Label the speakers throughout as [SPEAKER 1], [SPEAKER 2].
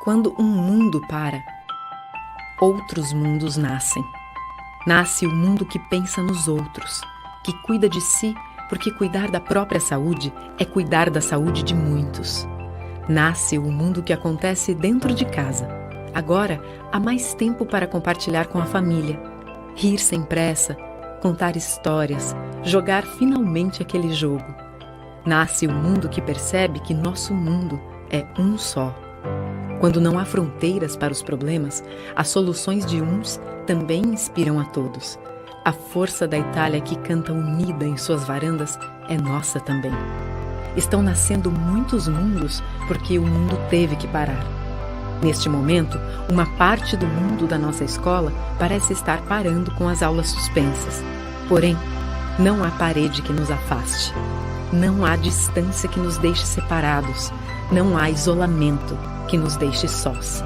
[SPEAKER 1] Quando um mundo para, outros mundos nascem. Nasce o mundo que pensa nos outros, que cuida de si, porque cuidar da própria saúde é cuidar da saúde de muitos. Nasce o mundo que acontece dentro de casa. Agora, há mais tempo para compartilhar com a família, rir sem pressa, contar histórias, jogar finalmente aquele jogo. Nasce o mundo que percebe que nosso mundo é um só. Quando não há fronteiras para os problemas, as soluções de uns também inspiram a todos. A força da Itália que canta unida em suas varandas é nossa também. Estão nascendo muitos mundos porque o mundo teve que parar. Neste momento, uma parte do mundo da nossa escola parece estar parando com as aulas suspensas. Porém, não há parede que nos afaste. Não há distância que nos deixe separados. Não há isolamento que nos deixe sós.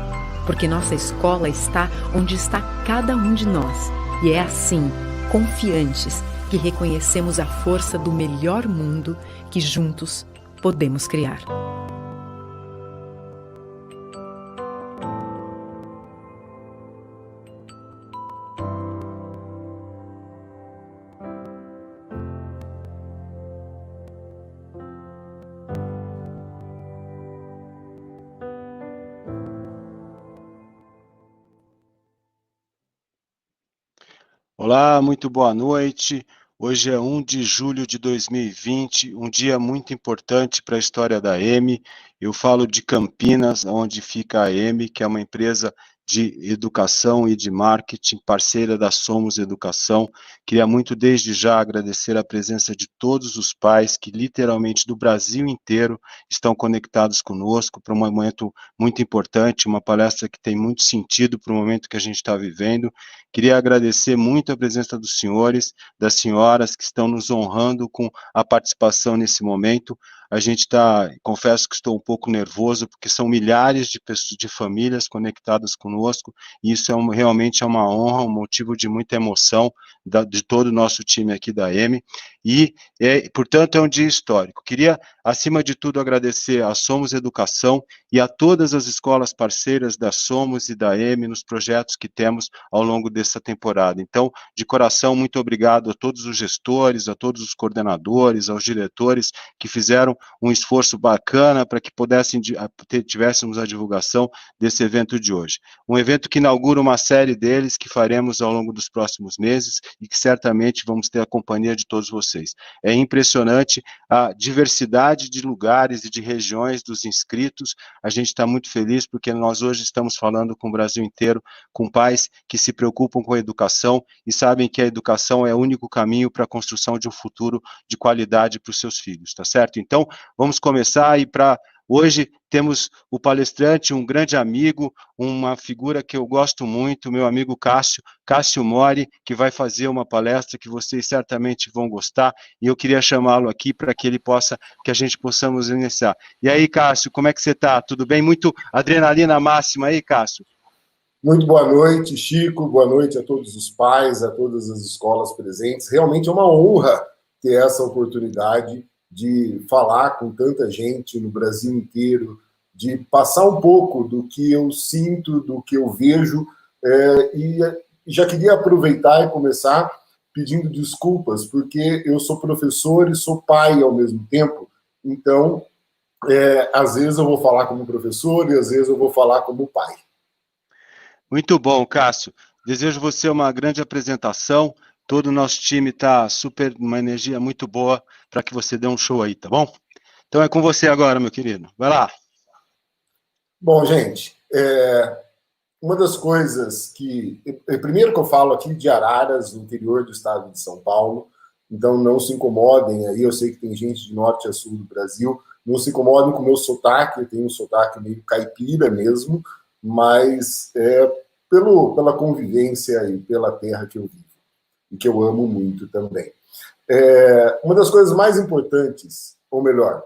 [SPEAKER 1] Porque nossa escola está onde está cada um de nós. E é assim, confiantes, que reconhecemos a força do melhor mundo que juntos podemos criar.
[SPEAKER 2] Olá, muito boa noite. Hoje é 1 de julho de 2020, um dia muito importante para a história da EME. Eu falo de Campinas, onde fica a EME, que é uma empresa de educação e de marketing, parceira da Somos Educação. Queria muito, desde já, agradecer a presença de todos os pais que, literalmente, do Brasil inteiro, estão conectados conosco para um momento muito importante, uma palestra que tem muito sentido para o momento que a gente está vivendo. Queria agradecer muito a presença dos senhores, das senhoras que estão nos honrando com a participação nesse momento. A gente está, confesso que estou um pouco nervoso, porque são milhares de pessoas, de famílias conectadas conosco, e isso realmente é uma honra, um motivo de muita emoção de todo o nosso time aqui da EME, e, portanto, é um dia histórico. Queria, acima de tudo, agradecer a Somos Educação e a todas as escolas parceiras da Somos e da EME nos projetos que temos ao longo dessa temporada. Então, de coração, muito obrigado a todos os gestores, a todos os coordenadores, aos diretores que fizeram um esforço bacana para que tivéssemos a divulgação desse evento de hoje. Um evento que inaugura uma série deles que faremos ao longo dos próximos meses e que certamente vamos ter a companhia de todos vocês. É impressionante a diversidade de lugares e de regiões dos inscritos. A gente está muito feliz porque nós hoje estamos falando com o Brasil inteiro, com pais que se preocupam com a educação e sabem que a educação é o único caminho para a construção de um futuro de qualidade para os seus filhos, tá certo? Então, vamos começar e para hoje temos o palestrante, um grande amigo, uma figura que eu gosto muito, meu amigo Cássio Mori, que vai fazer uma palestra que vocês certamente vão gostar, e eu queria chamá-lo aqui para que que a gente possamos iniciar. E aí, Cássio, como é que você está? Tudo bem? Muito adrenalina máxima aí, Cássio?
[SPEAKER 3] Muito boa noite, Chico, boa noite a todos os pais, a todas as escolas presentes. Realmente é uma honra ter essa oportunidade de falar com tanta gente no Brasil inteiro, de passar um pouco do que eu sinto, do que eu vejo, e já queria aproveitar e começar pedindo desculpas, porque eu sou professor e sou pai ao mesmo tempo, então, às vezes eu vou falar como professor e às vezes eu vou falar como pai.
[SPEAKER 2] Muito bom, Cássio. Desejo você uma grande apresentação. Todo o nosso time está super, uma energia muito boa para que você dê um show aí, tá bom? Então é com você agora, meu querido. Vai lá.
[SPEAKER 3] Bom, gente, uma das coisas que... Primeiro que eu falo aqui de Araras, no interior do estado de São Paulo, então não se incomodem aí, eu sei que tem gente de norte a sul do Brasil, não se incomodem com o meu sotaque, eu tenho um sotaque meio caipira mesmo, mas pela convivência e pela terra que eu vivo, e que eu amo muito também. Uma das coisas mais importantes, ou melhor,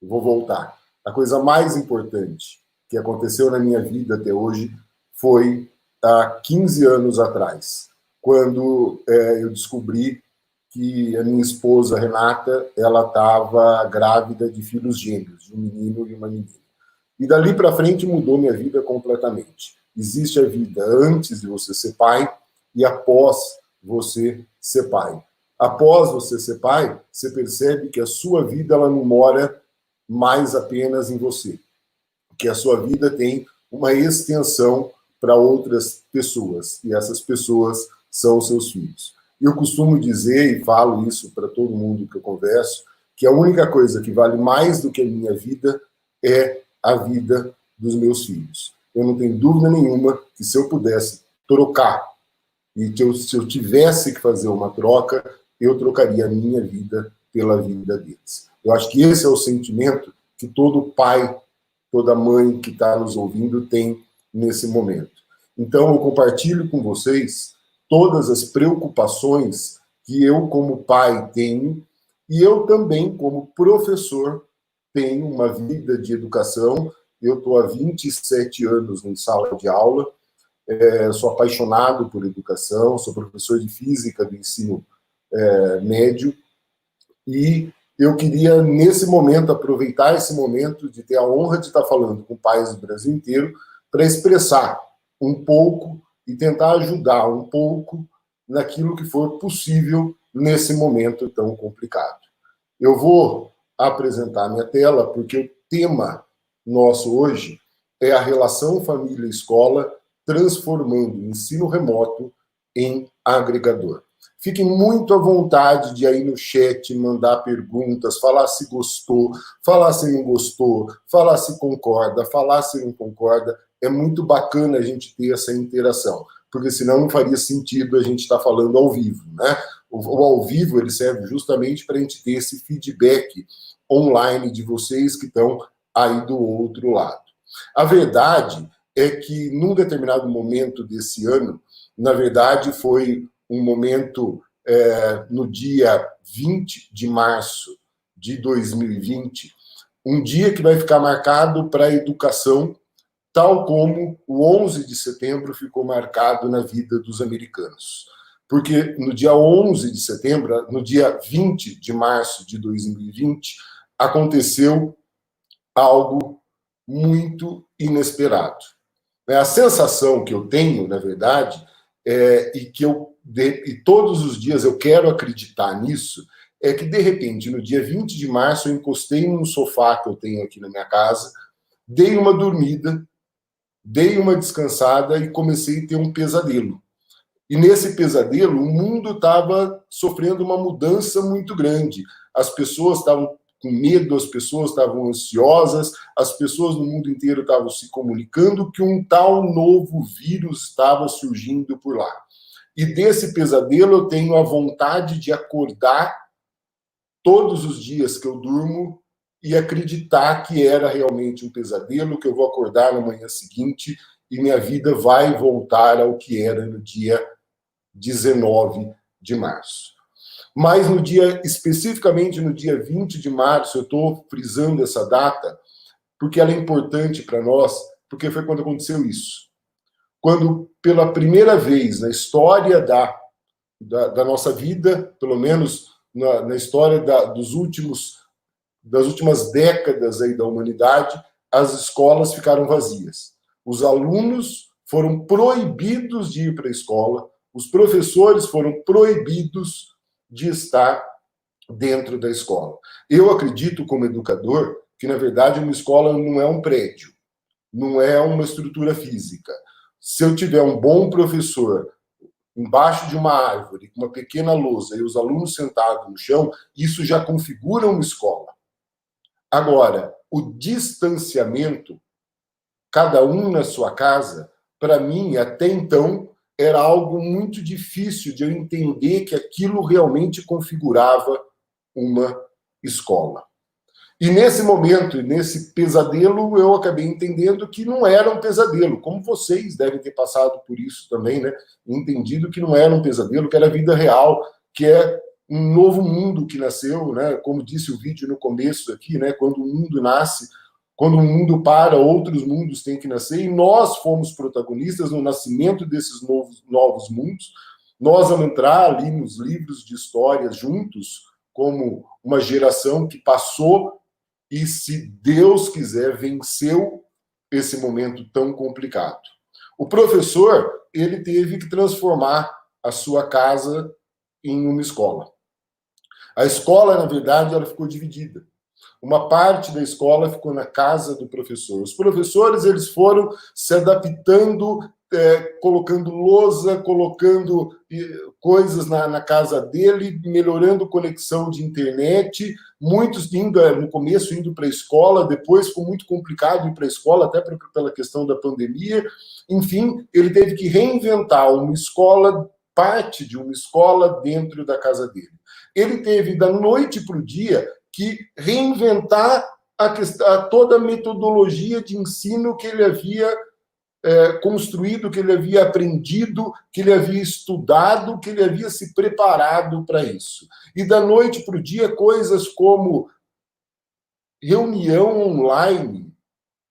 [SPEAKER 3] eu vou voltar, a coisa mais importante que aconteceu na minha vida até hoje foi há 15 anos atrás, quando eu descobri que a minha esposa, Renata, ela estava grávida de filhos gêmeos, de um menino e uma menina. E dali para frente mudou minha vida completamente. Existe a vida antes de você ser pai e após você ser pai. Após você ser pai, você percebe que a sua vida ela não mora mais apenas em você, que a sua vida tem uma extensão para outras pessoas, e essas pessoas são os seus filhos. Eu costumo dizer, e falo isso para todo mundo que eu converso, que a única coisa que vale mais do que a minha vida é a vida dos meus filhos. Eu não tenho dúvida nenhuma que se eu pudesse trocar, e que se eu tivesse que fazer uma troca, eu trocaria a minha vida pela vida deles. Eu acho que esse é o sentimento que todo pai, toda mãe que está nos ouvindo tem nesse momento. Então, eu compartilho com vocês todas as preocupações que eu, como pai, tenho, e eu também, como professor, tenho uma vida de educação. Eu estou há 27 anos em sala de aula, sou apaixonado por educação, sou professor de física do ensino médio, e eu queria, nesse momento, aproveitar esse momento de ter a honra de estar falando com pais do Brasil inteiro para expressar um pouco e tentar ajudar um pouco naquilo que for possível nesse momento tão complicado. Eu vou apresentar minha tela porque o tema nosso hoje é a relação família-escola transformando o ensino remoto em agregador. Fiquem muito à vontade de aí no chat mandar perguntas, falar se gostou, falar se não gostou, falar se concorda, falar se não concorda. É muito bacana a gente ter essa interação, porque senão não faria sentido a gente estar falando ao vivo, né? O ao vivo ele serve justamente para a gente ter esse feedback online de vocês que estão aí do outro lado. A verdade é que num determinado momento desse ano, na verdade foi um momento no dia 20 de março de 2020, um dia que vai ficar marcado para a educação, tal como o 11 de setembro ficou marcado na vida dos americanos. Porque no dia 11 de setembro, no dia 20 de março de 2020, aconteceu algo muito inesperado. A sensação que eu tenho, na verdade, e todos os dias eu quero acreditar nisso, é que, de repente, no dia 20 de março, eu encostei num sofá que eu tenho aqui na minha casa, dei uma dormida, dei uma descansada e comecei a ter um pesadelo. E nesse pesadelo, o mundo estava sofrendo uma mudança muito grande. As pessoas estavam com medo, as pessoas estavam ansiosas, as pessoas no mundo inteiro estavam se comunicando que um tal novo vírus estava surgindo por lá. E desse pesadelo eu tenho a vontade de acordar todos os dias que eu durmo e acreditar que era realmente um pesadelo, que eu vou acordar na manhã seguinte e minha vida vai voltar ao que era no dia 19 de março. Mas especificamente no dia 20 de março, eu estou frisando essa data, porque ela é importante para nós, porque foi quando aconteceu isso. Quando, pela primeira vez na história da nossa vida, pelo menos na história das últimas décadas aí da humanidade, as escolas ficaram vazias. Os alunos foram proibidos de ir para a escola, os professores foram proibidos de estar dentro da escola. Eu acredito, como educador, que, na verdade, uma escola não é um prédio, não é uma estrutura física. Se eu tiver um bom professor embaixo de uma árvore, com uma pequena lousa, e os alunos sentados no chão, isso já configura uma escola. Agora, o distanciamento, cada um na sua casa, para mim, até então, era algo muito difícil de eu entender que aquilo realmente configurava uma escola. E nesse momento, nesse pesadelo, eu acabei entendendo que não era um pesadelo, como vocês devem ter passado por isso também, né? Entendido que não era um pesadelo, que era a vida real, que é um novo mundo que nasceu, né? Como disse o vídeo no começo aqui, né? Quando o mundo nasce, quando o mundo para, outros mundos têm que nascer, e nós fomos protagonistas no nascimento desses novos mundos. Nós vamos entrar ali nos livros de histórias juntos, como uma geração que passou e, se Deus quiser, venceu esse momento tão complicado. O professor, ele teve que transformar a sua casa em uma escola. A escola, na verdade, ela ficou dividida. Uma parte da escola ficou na casa do professor. Os professores, eles foram se adaptando, colocando lousa, colocando coisas na casa dele, melhorando conexão de internet, muitos indo, no começo, indo para a escola, depois ficou muito complicado ir para a escola, até pela questão da pandemia. Enfim, ele teve que reinventar uma escola, parte de uma escola dentro da casa dele. Ele teve, da noite para o dia, que reinventar toda a metodologia de ensino que ele havia construído, que ele havia aprendido, que ele havia estudado, que ele havia se preparado para isso. E da noite para o dia, coisas como reunião online,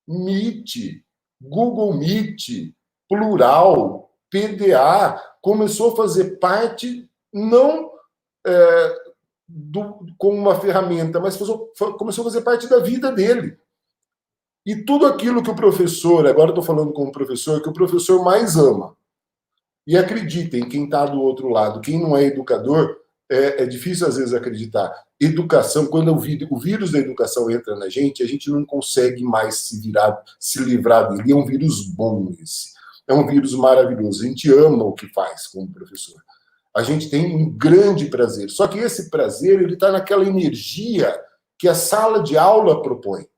[SPEAKER 3] Meet, Google Meet, Plural, PDA, começou a fazer parte, não como uma ferramenta, mas começou a fazer parte da vida dele. E tudo aquilo que o professor, agora estou falando como professor, que o professor mais ama. E acreditem, quem está do outro lado, quem não é educador, é difícil às vezes acreditar. Educação, quando o vírus da educação entra na gente, a gente não consegue mais se livrar dele. É um vírus bom esse. É um vírus maravilhoso. A gente ama o que faz como professor. A gente tem um grande prazer. Só que esse prazer, ele está naquela energia que a sala de aula propõe.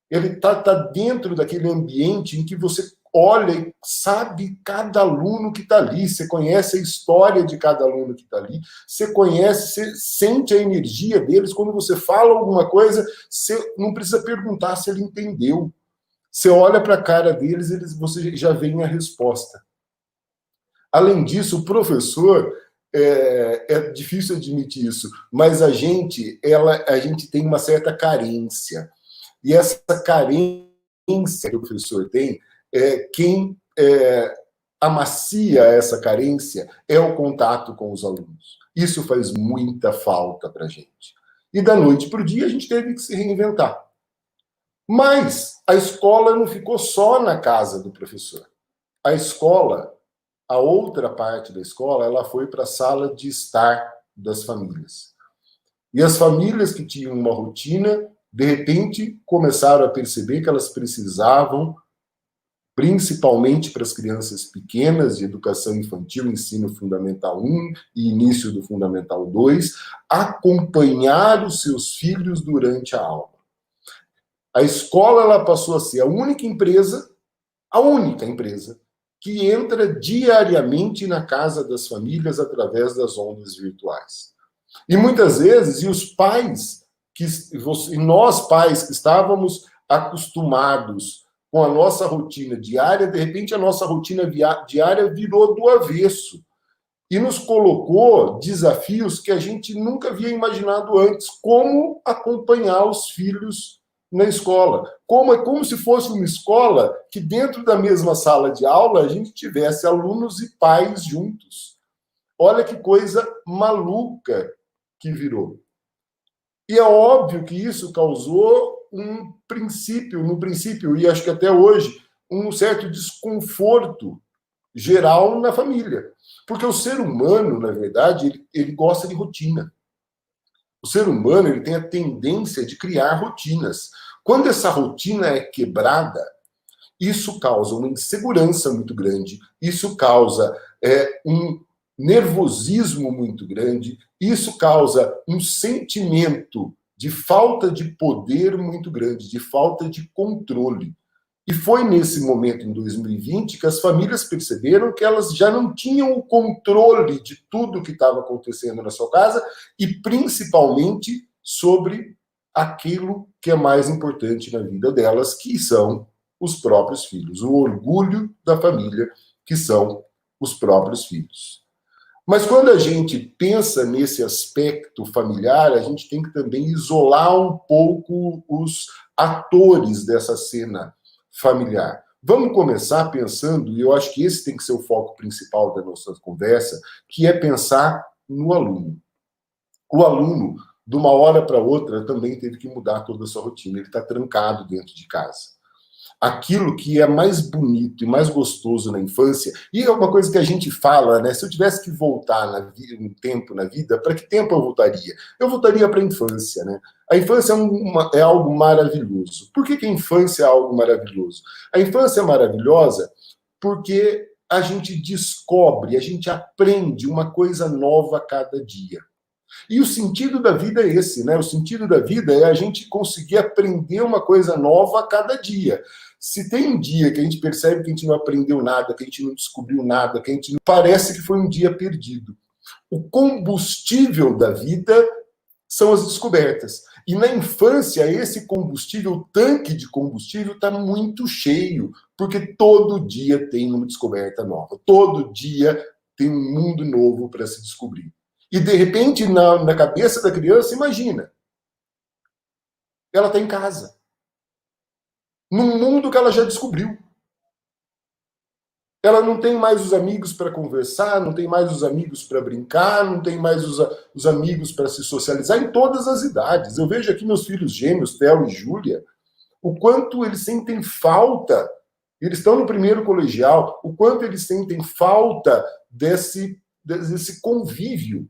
[SPEAKER 3] Ele está dentro daquele ambiente em que você olha e sabe cada aluno que está ali, você conhece a história de cada aluno que está ali, você conhece, você sente a energia deles. Quando você fala alguma coisa, você não precisa perguntar se ele entendeu. Você olha para a cara deles, você já vem a resposta. Além disso, o professor, é difícil admitir isso, mas a gente tem uma certa carência. E essa carência que o professor tem, quem amacia essa carência é o contato com os alunos. Isso faz muita falta para a gente. E da noite para o dia a gente teve que se reinventar. Mas a escola não ficou só na casa do professor. A escola, a outra parte da escola, ela foi para a sala de estar das famílias. E as famílias que tinham uma rotina, de repente, começaram a perceber que elas precisavam, principalmente para as crianças pequenas, de educação infantil, ensino fundamental 1 e início do fundamental 2, acompanhar os seus filhos durante a aula. A escola ela passou a ser a única empresa que entra diariamente na casa das famílias através das ondas virtuais. E muitas vezes, e os pais, e nós pais que estávamos acostumados com a nossa rotina diária, de repente a nossa rotina diária virou do avesso e nos colocou desafios que a gente nunca havia imaginado antes, como acompanhar os filhos na escola. É como se fosse uma escola que dentro da mesma sala de aula a gente tivesse alunos e pais juntos. Olha que coisa maluca que virou. E é óbvio que isso causou no princípio, e acho que até hoje, um certo desconforto geral na família. Porque o ser humano, na verdade, ele gosta de rotina. O ser humano ele tem a tendência de criar rotinas. Quando essa rotina é quebrada, isso causa uma insegurança muito grande, isso causa um nervosismo muito grande, isso causa um sentimento de falta de poder muito grande, de falta de controle. E foi nesse momento, em 2020, que as famílias perceberam que elas já não tinham o controle de tudo que estava acontecendo na sua casa e, principalmente, sobre aquilo que é mais importante na vida delas, que são os próprios filhos. O orgulho da família, que são os próprios filhos. Mas quando a gente pensa nesse aspecto familiar, a gente tem que também isolar um pouco os atores dessa cena familiar. Vamos começar pensando, e eu acho que esse tem que ser o foco principal da nossa conversa, que é pensar no aluno. O aluno, de uma hora para outra, também teve que mudar toda a sua rotina. Ele está trancado dentro de casa. aquilo que é mais bonito e mais gostoso na infância, e é uma coisa que a gente fala, né? Se eu tivesse que voltar um tempo na vida, para que tempo eu voltaria? Eu voltaria para a infância, né? A infância é algo maravilhoso. Por que a infância é algo maravilhoso? A infância é maravilhosa porque a gente descobre, a gente aprende uma coisa nova a cada dia. E o sentido da vida é esse, né? O sentido da vida é a gente conseguir aprender uma coisa nova a cada dia. Se tem um dia que a gente percebe que a gente não aprendeu nada, que a gente não descobriu nada, que a gente não... parece que foi um dia perdido. O combustível da vida são as descobertas. E na infância, esse combustível, o tanque de combustível, está muito cheio, porque todo dia tem uma descoberta nova. Todo dia tem um mundo novo para se descobrir. E, de repente, na cabeça da criança, imagina, ela está em casa, num mundo que ela já descobriu. Ela não tem mais os amigos para conversar, não tem mais os amigos para brincar, não tem mais os amigos para se socializar em todas as idades. Eu vejo aqui meus filhos gêmeos, Theo e Júlia, o quanto eles sentem falta, eles estão no primeiro colegial, o quanto eles sentem falta desse convívio.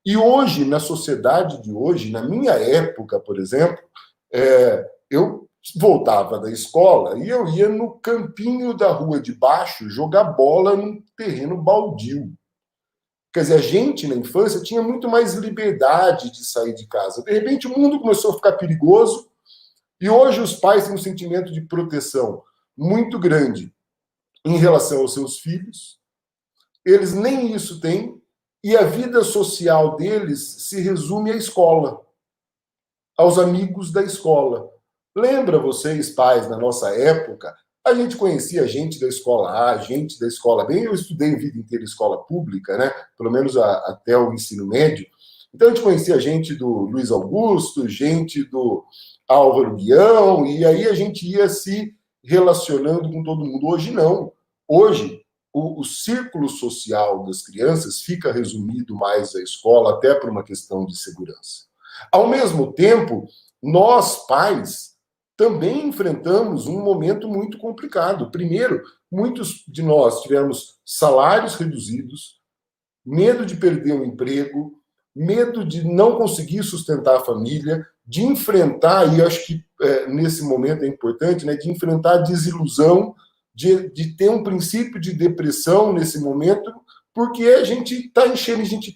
[SPEAKER 3] E hoje, na sociedade de hoje, na minha época, por exemplo, eu voltava da escola e eu ia no campinho da rua de baixo jogar bola num terreno baldio. Quer dizer, a gente, na infância, tinha muito mais liberdade de sair de casa. De repente, o mundo começou a ficar perigoso e hoje os pais têm um sentimento de proteção muito grande em relação aos seus filhos. Eles nem isso têm e a vida social deles se resume à escola, aos amigos da escola. Lembra vocês, pais, na nossa época, a gente conhecia gente da escola A, gente da escola B. Eu estudei a vida inteira escola pública, né? Pelo menos até o ensino médio. Então a gente conhecia gente do Luiz Augusto, gente do Álvaro Guião, e aí a gente ia se relacionando com todo mundo. Hoje não. Hoje, o círculo social das crianças fica resumido mais à escola, até por uma questão de segurança. Ao mesmo tempo, nós, pais, também enfrentamos um momento muito complicado. Primeiro, muitos de nós tivemos salários reduzidos, medo de perder um emprego, medo de não conseguir sustentar a família, de enfrentar, e acho que nesse momento é importante, né, de enfrentar a desilusão, de ter um princípio de depressão nesse momento, porque a gente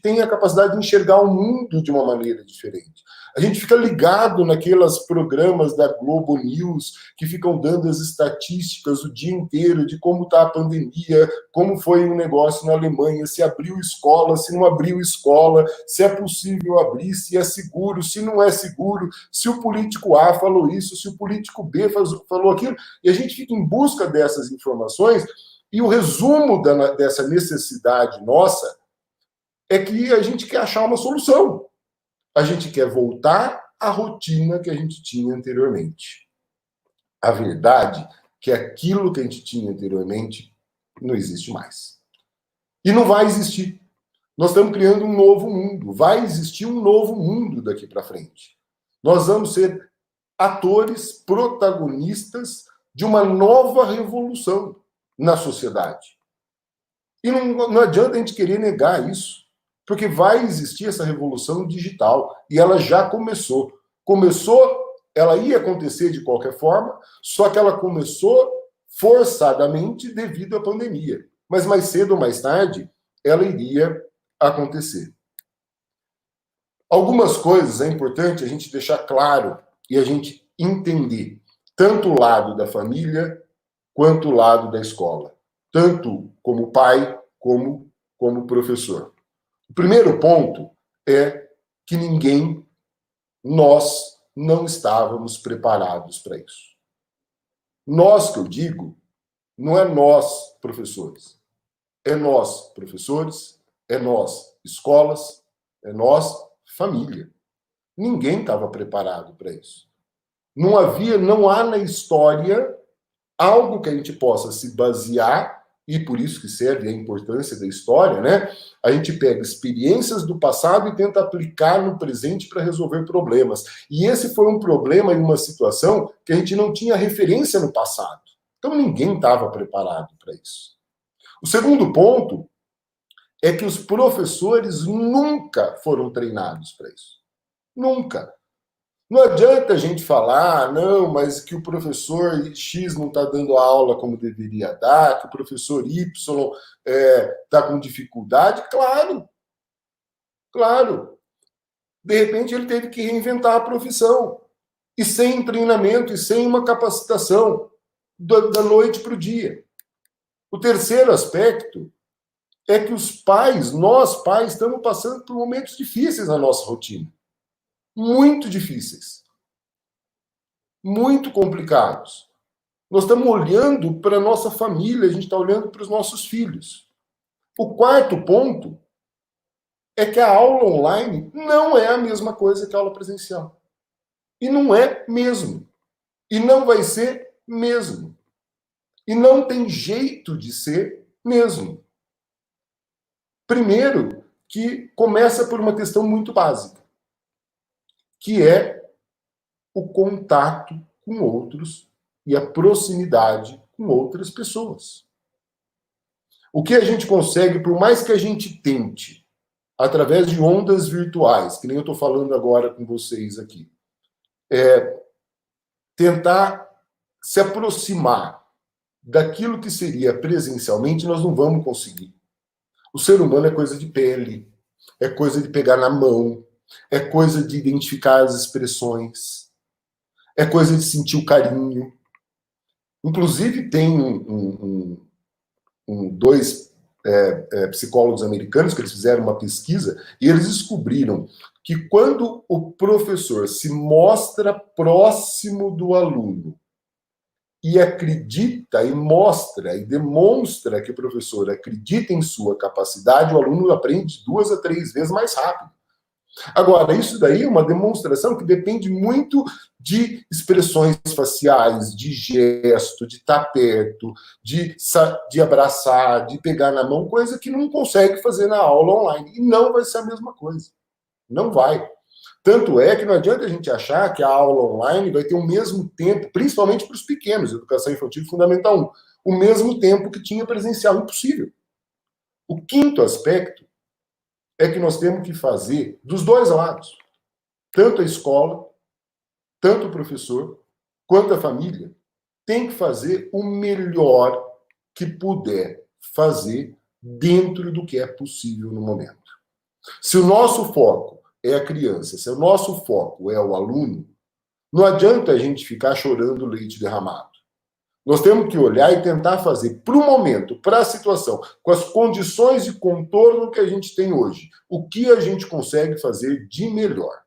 [SPEAKER 3] tem a capacidade de enxergar o mundo de uma maneira diferente. A gente fica ligado naqueles programas da Globo News que ficam dando as estatísticas o dia inteiro de como está a pandemia, como foi o negócio na Alemanha, se abriu escola, se não abriu escola, se é possível abrir, se é seguro, se não é seguro, se o político A falou isso, se o político B falou aquilo. E a gente fica em busca dessas informações e o resumo dessa necessidade nossa é que a gente quer achar uma solução. A gente quer voltar à rotina que a gente tinha anteriormente. A verdade é que aquilo que a gente tinha anteriormente não existe mais. E não vai existir. Nós estamos criando um novo mundo. Vai existir um novo mundo daqui para frente. Nós vamos ser atores, protagonistas de uma nova revolução na sociedade. E não adianta a gente querer negar isso. Porque vai existir essa revolução digital. E ela já começou. Ela ia acontecer de qualquer forma, só que ela começou forçadamente devido à pandemia. Mas mais cedo ou mais tarde, ela iria acontecer. Algumas coisas é importante a gente deixar claro e a gente entender. Tanto o lado da família, quanto o lado da escola. Tanto como pai, como professor. O primeiro ponto é que nós não estávamos preparados para isso. Nós, que eu digo, não é nós, professores. É nós, professores, é nós, escolas, é nós, família. Ninguém estava preparado para isso. Não há na história algo que a gente possa se basear e por isso que serve a importância da história, né? A gente pega experiências do passado e tenta aplicar no presente para resolver problemas. E esse foi um problema em uma situação que a gente não tinha referência no passado. Então ninguém estava preparado para isso. O segundo ponto é que os professores nunca foram treinados para isso. Nunca. Não adianta a gente falar, não, mas que o professor X não está dando aula como deveria dar, que o professor Y está com dificuldade. Claro, claro. De repente ele teve que reinventar a profissão. E sem treinamento, e sem uma capacitação, da noite para o dia. O terceiro aspecto é que os pais, nós pais, estamos passando por momentos difíceis na nossa rotina. Muito difíceis. Muito complicados. Nós estamos olhando para a nossa família, a gente está olhando para os nossos filhos. O quarto ponto é que a aula online não é a mesma coisa que a aula presencial. E não é mesmo. E não vai ser mesmo. E não tem jeito de ser mesmo. Primeiro, que começa por uma questão muito básica, que é o contato com outros e a proximidade com outras pessoas. O que a gente consegue, por mais que a gente tente, através de ondas virtuais, que nem eu estou falando agora com vocês aqui, tentar se aproximar daquilo que seria presencialmente, nós não vamos conseguir. O ser humano é coisa de pele, é coisa de pegar na mão, é coisa de identificar as expressões, é coisa de sentir o carinho. Inclusive, tem dois psicólogos americanos que eles fizeram uma pesquisa e eles descobriram que quando o professor se mostra próximo do aluno e acredita e mostra e demonstra que o professor acredita em sua capacidade, o aluno aprende 2 a 3 vezes mais rápido. Agora, isso daí é uma demonstração que depende muito de expressões faciais, de gesto, de estar perto, de abraçar, de pegar na mão, coisa que não consegue fazer na aula online. E não vai ser a mesma coisa. Não vai. Tanto é que não adianta a gente achar que a aula online vai ter o mesmo tempo, principalmente para os pequenos, educação infantil fundamental 1, o mesmo tempo que tinha presencial. Impossível. O quinto aspecto é que nós temos que fazer dos dois lados. Tanto a escola, tanto o professor, quanto a família, tem que fazer o melhor que puder fazer dentro do que é possível no momento. Se o nosso foco é a criança, se o nosso foco é o aluno, não adianta a gente ficar chorando leite derramado. Nós temos que olhar e tentar fazer, para o momento, para a situação, com as condições de contorno que a gente tem hoje, o que a gente consegue fazer de melhor.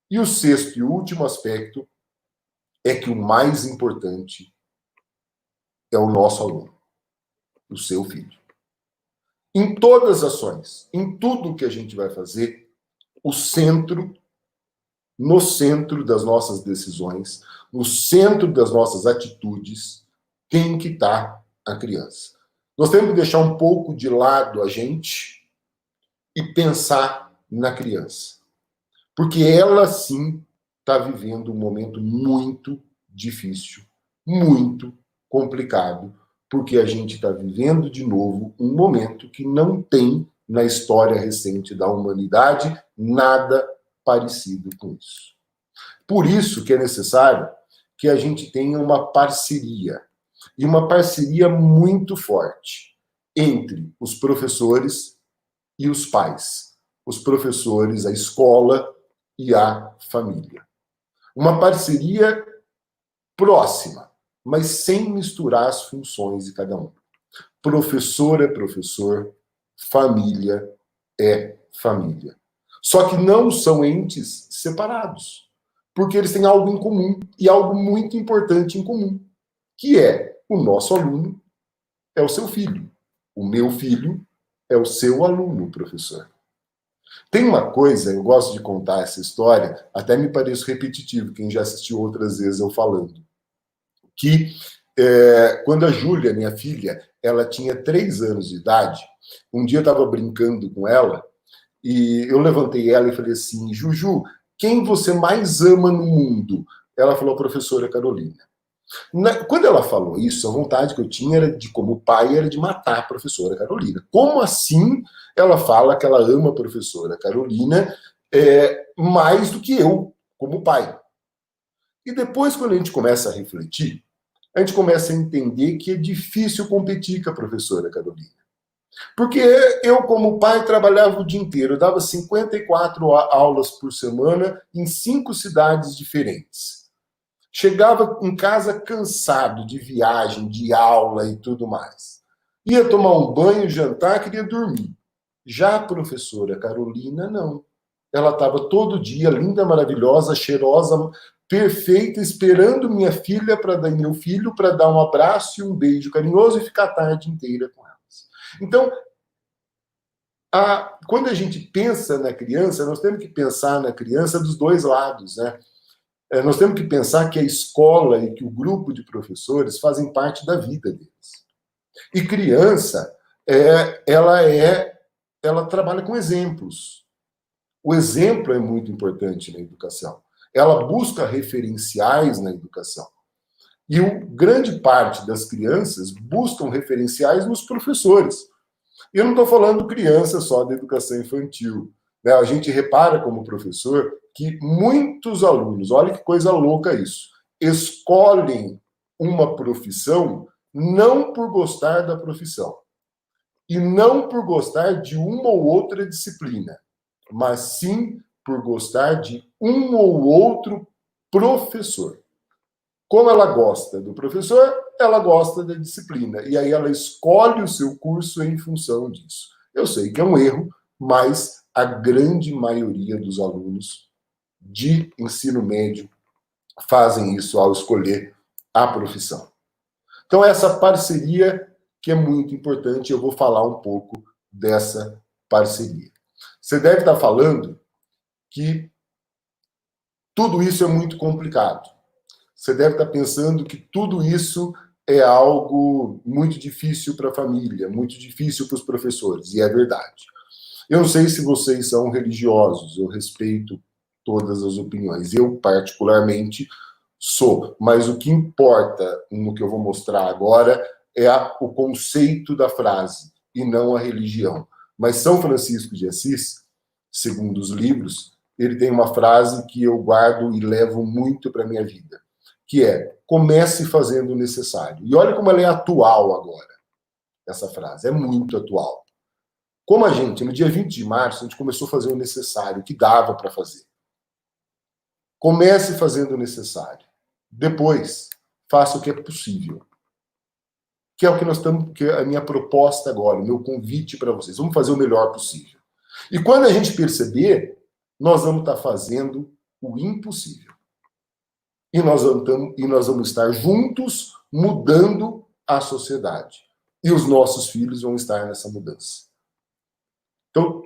[SPEAKER 3] E o sexto e último aspecto é que o mais importante é o nosso aluno, o seu filho. Em todas as ações, em tudo que a gente vai fazer, no centro das nossas decisões, no centro das nossas atitudes, tem que estar a criança. Nós temos que deixar um pouco de lado a gente e pensar na criança. Porque ela, sim, está vivendo um momento muito difícil, muito complicado, porque a gente está vivendo, de novo, um momento que não tem, na história recente da humanidade, nada parecido com isso. Por isso que é necessário que a gente tenha uma parceria, e uma parceria muito forte, entre os professores e os pais. Os professores, a escola e a família. Uma parceria próxima, mas sem misturar as funções de cada um. Professor é professor, família é família. Só que não são entes separados, porque eles têm algo em comum, e algo muito importante em comum, que é o nosso aluno é o seu filho. O meu filho é o seu aluno, professor. Tem uma coisa, eu gosto de contar essa história, até me pareço repetitivo, quem já assistiu outras vezes eu falando, que Quando a Júlia, minha filha, ela tinha 3 anos de idade, um dia eu estava brincando com ela e eu levantei ela e falei assim, Juju, quem você mais ama no mundo? Ela falou, professora Carolina. Quando ela falou isso, a vontade que eu tinha era de, como pai, era de matar a professora Carolina. Como assim ela fala que ela ama a professora Carolina mais do que eu, como pai? E depois, quando a gente começa a refletir, a gente começa a entender que é difícil competir com a professora Carolina. Porque eu, como pai, trabalhava o dia inteiro, eu dava 54 aulas por semana em 5 cidades diferentes. Chegava em casa cansado de viagem, de aula e tudo mais. Ia tomar um banho, jantar, queria dormir. Já a professora Carolina, não. Ela estava todo dia, linda, maravilhosa, cheirosa, perfeita, esperando minha filha para dar meu filho para dar um abraço e um beijo carinhoso e ficar a tarde inteira com elas. Então, quando a gente pensa na criança, nós temos que pensar na criança dos dois lados, né? Nós temos que pensar que a escola e que o grupo de professores fazem parte da vida deles. E criança, ela trabalha com exemplos. O exemplo é muito importante na educação. Ela busca referenciais na educação. E grande parte das crianças buscam referenciais nos professores. Eu não estou falando criança só da educação infantil. Né? A gente repara como professor que muitos alunos, olha que coisa louca isso, escolhem uma profissão não por gostar da profissão e não por gostar de uma ou outra disciplina, mas sim por gostar de um ou outro professor. Como ela gosta do professor, ela gosta da disciplina. E aí ela escolhe o seu curso em função disso. Eu sei que é um erro, mas a grande maioria dos alunos de ensino médio fazem isso ao escolher a profissão. Então, essa parceria que é muito importante, eu vou falar um pouco dessa parceria. Você deve estar falando que tudo isso é muito complicado. Você deve estar pensando que tudo isso é algo muito difícil para a família, muito difícil para os professores, e é verdade. Eu não sei se vocês são religiosos, eu respeito todas as opiniões. Eu, particularmente, sou. Mas o que importa no que eu vou mostrar agora é o conceito da frase, e não a religião. Mas São Francisco de Assis, segundo os livros, ele tem uma frase que eu guardo e levo muito para a minha vida, que é, comece fazendo o necessário. E olha como ela é atual agora, essa frase, é muito atual. Como a gente, no dia 20 de março, a gente começou a fazer o necessário, que dava para fazer. Comece fazendo o necessário. Depois, faça o que é possível. Que é o que nós estamos, que é a minha proposta agora, o meu convite para vocês. Vamos fazer o melhor possível. E quando a gente perceber, nós vamos estar fazendo o impossível. E nós vamos estar juntos mudando a sociedade. E os nossos filhos vão estar nessa mudança. Então,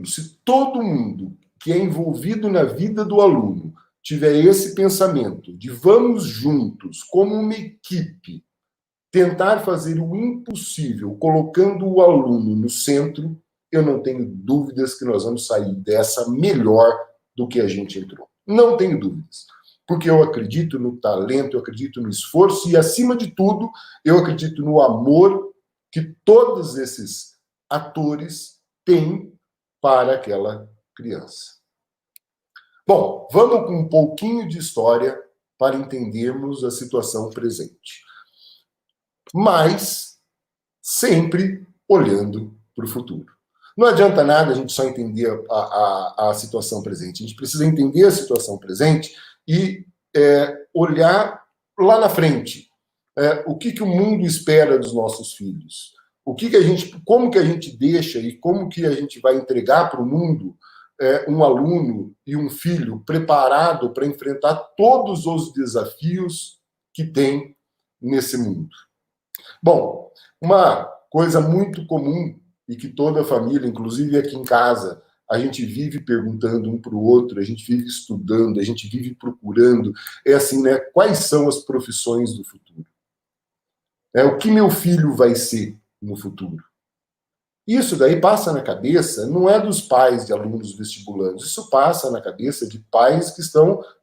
[SPEAKER 3] se todo mundo que é envolvido na vida do aluno tiver esse pensamento de vamos juntos, como uma equipe, tentar fazer o impossível, colocando o aluno no centro, eu não tenho dúvidas que nós vamos sair dessa melhor do que a gente entrou. Não tenho dúvidas. Porque eu acredito no talento, eu acredito no esforço e, acima de tudo, eu acredito no amor que todos esses atores têm para aquela criança. Bom, vamos com um pouquinho de história para entendermos a situação presente. Mas sempre olhando para o futuro. Não adianta nada a gente só entender a situação presente. A gente precisa entender a situação presente e olhar lá na frente. O que o mundo espera dos nossos filhos? Como que a gente deixa e como que a gente vai entregar para o mundo um aluno e um filho preparado para enfrentar todos os desafios que tem nesse mundo. Bom, uma coisa muito comum e que toda família, inclusive aqui em casa, a gente vive perguntando um para o outro, a gente vive estudando, a gente vive procurando. É assim, né? Quais são as profissões do futuro? O que meu filho vai ser no futuro? Isso daí passa na cabeça, não é dos pais de alunos vestibulandos, isso passa na cabeça de pais que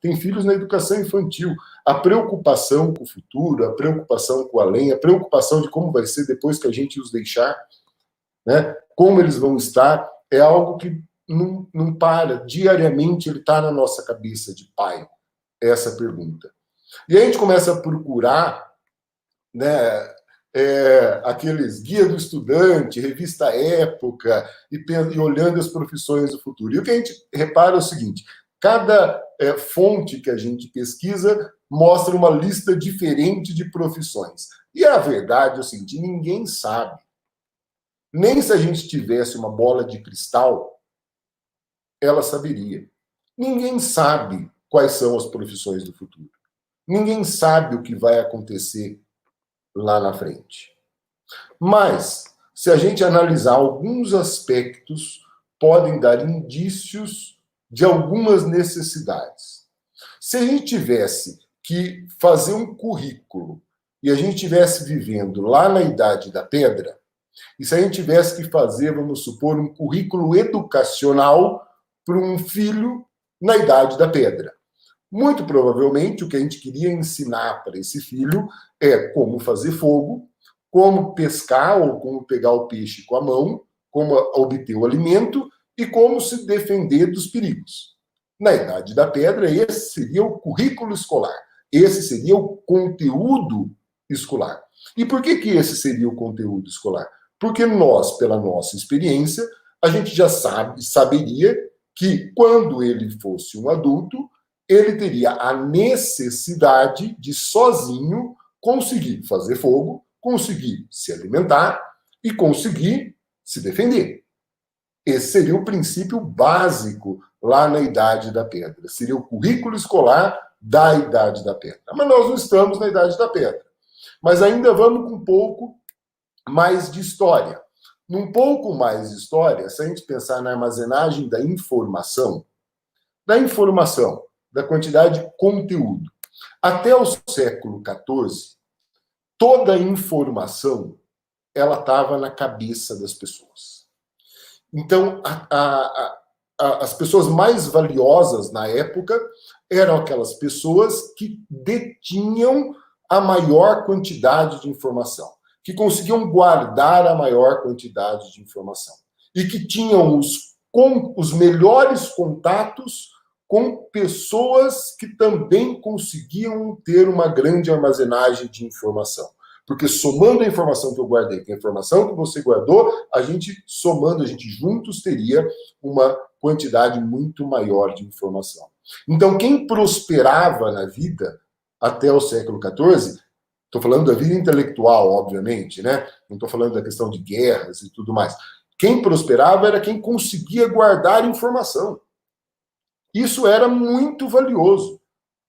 [SPEAKER 3] têm filhos na educação infantil. A preocupação com o futuro, a preocupação com o além, a preocupação de como vai ser depois que a gente os deixar, né? Como eles vão estar, é algo que não para. Diariamente ele está na nossa cabeça de pai, essa pergunta. E aí a gente começa a procurar, né, aqueles guia do estudante, revista Época, e olhando as profissões do futuro. E o que a gente repara é o seguinte, cada fonte que a gente pesquisa mostra uma lista diferente de profissões. E a verdade é o seguinte, ninguém sabe. Nem se a gente tivesse uma bola de cristal, ela saberia. Ninguém sabe quais são as profissões do futuro. Ninguém sabe o que vai acontecer lá na frente. Mas, se a gente analisar alguns aspectos, podem dar indícios de algumas necessidades. Se a gente tivesse que fazer um currículo e a gente estivesse vivendo lá na Idade da Pedra, e se a gente tivesse que fazer, vamos supor, um currículo educacional para um filho na Idade da Pedra, muito provavelmente o que a gente queria ensinar para esse filho é como fazer fogo, como pescar ou como pegar o peixe com a mão, como obter o alimento e como se defender dos perigos. Na Idade da Pedra, esse seria o currículo escolar. Esse seria o conteúdo escolar. E por que esse seria o conteúdo escolar? Porque nós, pela nossa experiência, a gente já saberia que quando ele fosse um adulto, ele teria a necessidade de sozinho conseguir fazer fogo, conseguir se alimentar e conseguir se defender. Esse seria o princípio básico lá na Idade da Pedra. Seria o currículo escolar da Idade da Pedra. Mas nós não estamos na Idade da Pedra. Mas ainda vamos com um pouco mais de história. Num pouco mais de história, se a gente pensar na armazenagem da informação, da quantidade de conteúdo. Até o século XIV, toda a informação ela estava na cabeça das pessoas. Então, as pessoas mais valiosas na época eram aquelas pessoas que detinham a maior quantidade de informação, que conseguiam guardar a maior quantidade de informação e que tinham os melhores contatos com pessoas que também conseguiam ter uma grande armazenagem de informação. Porque somando a informação que eu guardei com a informação que você guardou, a gente juntos teria uma quantidade muito maior de informação. Então, quem prosperava na vida até o século XIV, estou falando da vida intelectual, obviamente, né? Não estou falando da questão de guerras e tudo mais. Quem prosperava era quem conseguia guardar informação. Isso era muito valioso.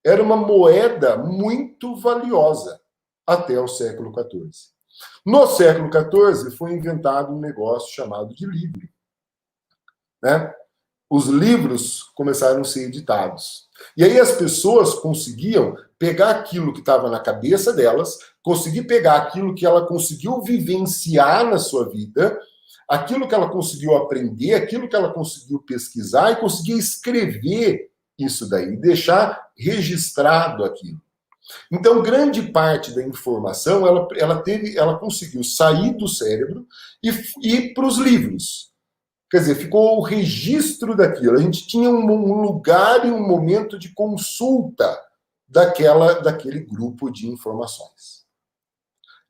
[SPEAKER 3] Era uma moeda muito valiosa até o século XIV. No século XIV foi inventado um negócio chamado de livro, né? Os livros começaram a ser editados. E aí as pessoas conseguiam pegar aquilo que estava na cabeça delas, conseguir pegar aquilo que ela conseguiu vivenciar na sua vida, aquilo que ela conseguiu aprender, aquilo que ela conseguiu pesquisar e conseguir escrever isso daí, deixar registrado aquilo. Então, grande parte da informação, ela conseguiu sair do cérebro e ir para os livros. Quer dizer, ficou o registro daquilo. A gente tinha um lugar e um momento de consulta daquele grupo de informações.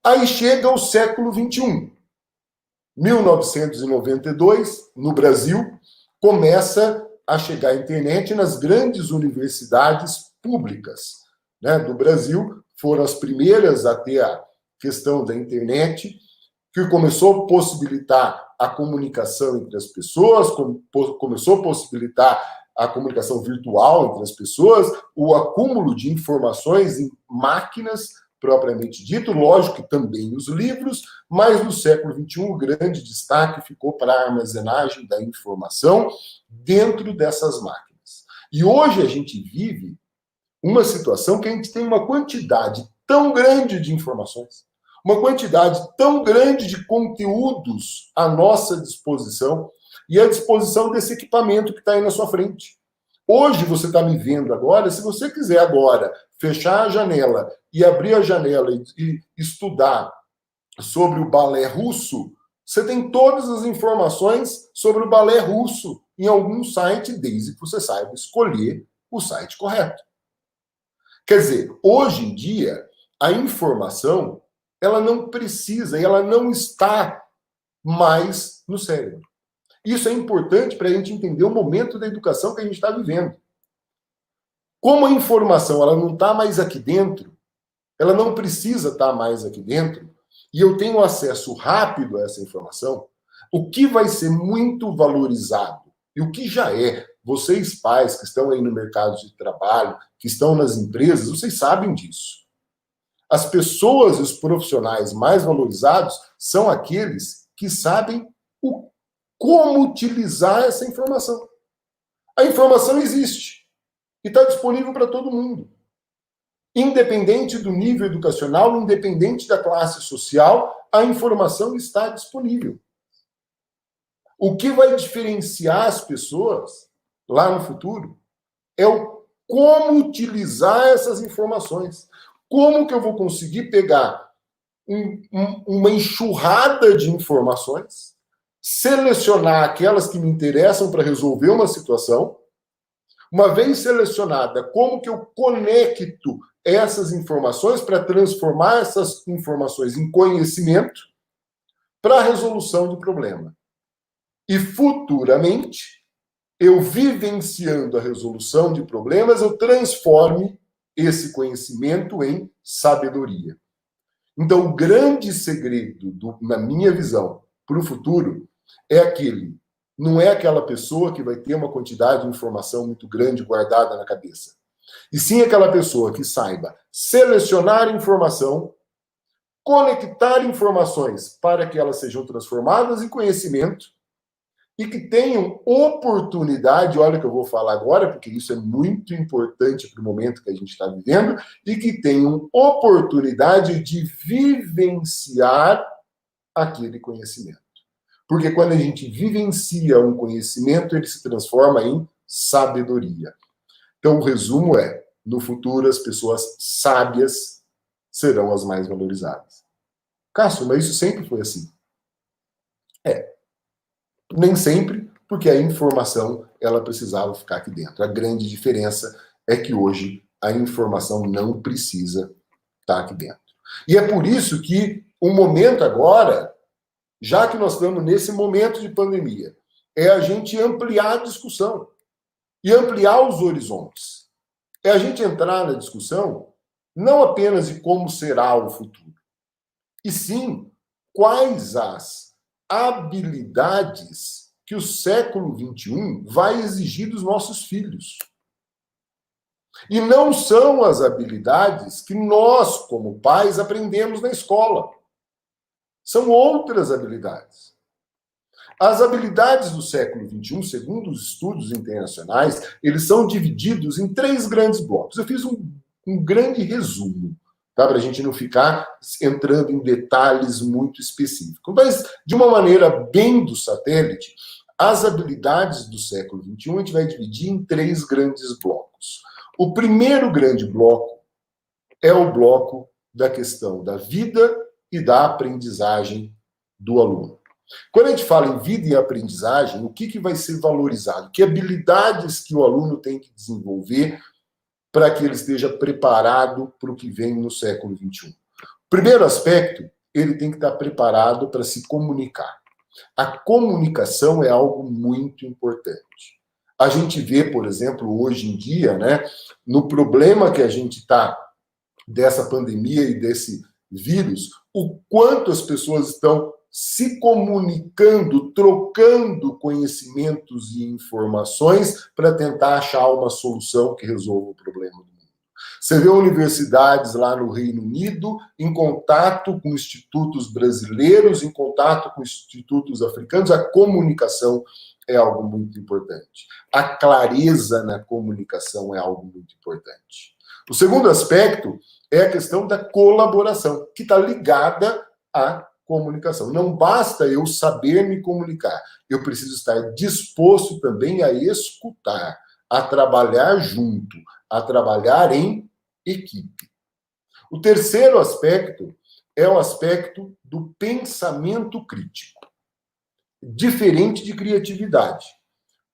[SPEAKER 3] Aí chega o século XXI. 1992, no Brasil, começa a chegar a internet nas grandes universidades públicas, né, do Brasil. Foram as primeiras a ter a questão da internet, que começou a possibilitar a comunicação entre as pessoas, começou a possibilitar a comunicação virtual entre as pessoas, o acúmulo de informações em máquinas propriamente dito, lógico que também os livros, mas no século XXI o grande destaque ficou para a armazenagem da informação dentro dessas máquinas. E hoje a gente vive uma situação que a gente tem uma quantidade tão grande de informações, uma quantidade tão grande de conteúdos à nossa disposição e à disposição desse equipamento que está aí na sua frente. Hoje você está me vendo agora, se você quiser agora fechar a janela e abrir a janela e estudar sobre o balé russo, você tem todas as informações sobre o balé russo em algum site, desde que você saiba escolher o site correto. Quer dizer, hoje em dia, a informação, ela não precisa e ela não está mais no cérebro. Isso é importante para a gente entender o momento da educação que a gente está vivendo. Como a informação ela não está mais aqui dentro, ela não precisa estar mais aqui dentro, e eu tenho acesso rápido a essa informação, o que vai ser muito valorizado, e o que já é, vocês pais que estão aí no mercado de trabalho, que estão nas empresas, vocês sabem disso. As pessoas e os profissionais mais valorizados são aqueles que sabem como utilizar essa informação. A informação existe e está disponível para todo mundo. Independente do nível educacional, independente da classe social, a informação está disponível. O que vai diferenciar as pessoas lá no futuro é o como utilizar essas informações. Como que eu vou conseguir pegar uma enxurrada de informações, selecionar aquelas que me interessam para resolver uma situação. Uma vez selecionada, como que eu conecto essas informações para transformar essas informações em conhecimento para a resolução do problema. E futuramente, eu vivenciando a resolução de problemas, eu transforme esse conhecimento em sabedoria. Então, o grande segredo, na minha visão, para o futuro, não é aquela pessoa que vai ter uma quantidade de informação muito grande guardada na cabeça. E sim aquela pessoa que saiba selecionar informação, conectar informações para que elas sejam transformadas em conhecimento e que tenham oportunidade, olha o que eu vou falar agora, porque isso é muito importante para o momento que a gente está vivendo, e que tenham oportunidade de vivenciar aquele conhecimento. Porque quando a gente vivencia um conhecimento, ele se transforma em sabedoria. Então, o resumo é, no futuro, as pessoas sábias serão as mais valorizadas. Cássio, mas isso sempre foi assim. Nem sempre, porque a informação, ela precisava ficar aqui dentro. A grande diferença é que hoje a informação não precisa estar aqui dentro. E é por isso que o momento agora, já que nós estamos nesse momento de pandemia, é a gente ampliar a discussão e ampliar os horizontes. É a gente entrar na discussão não apenas de como será o futuro, e sim quais as habilidades que o século XXI vai exigir dos nossos filhos. E não são as habilidades que nós, como pais, aprendemos na escola. São outras habilidades. As habilidades do século XXI, segundo os estudos internacionais, eles são divididos em 3 grandes blocos. Eu fiz um grande resumo, tá? Para a gente não ficar entrando em detalhes muito específicos. Mas, de uma maneira bem do satélite, as habilidades do século XXI a gente vai dividir em 3 grandes blocos. O primeiro grande bloco é o bloco da questão da vida e da aprendizagem do aluno. Quando a gente fala em vida e aprendizagem, o que vai ser valorizado? Que habilidades que o aluno tem que desenvolver para que ele esteja preparado para o que vem no século XXI? Primeiro aspecto, ele tem que estar preparado para se comunicar. A comunicação é algo muito importante. A gente vê, por exemplo, hoje em dia, né, no problema que a gente está dessa pandemia e desse vírus, o quanto as pessoas estão se comunicando, trocando conhecimentos e informações para tentar achar uma solução que resolva o problema do mundo. Você vê universidades lá no Reino Unido em contato com institutos brasileiros, em contato com institutos africanos. A comunicação é algo muito importante. A clareza na comunicação é algo muito importante. O segundo aspecto é a questão da colaboração, que está ligada à comunicação. Não basta eu saber me comunicar, eu preciso estar disposto também a escutar, a trabalhar junto, a trabalhar em equipe. O terceiro aspecto é o aspecto do pensamento crítico. Diferente de criatividade.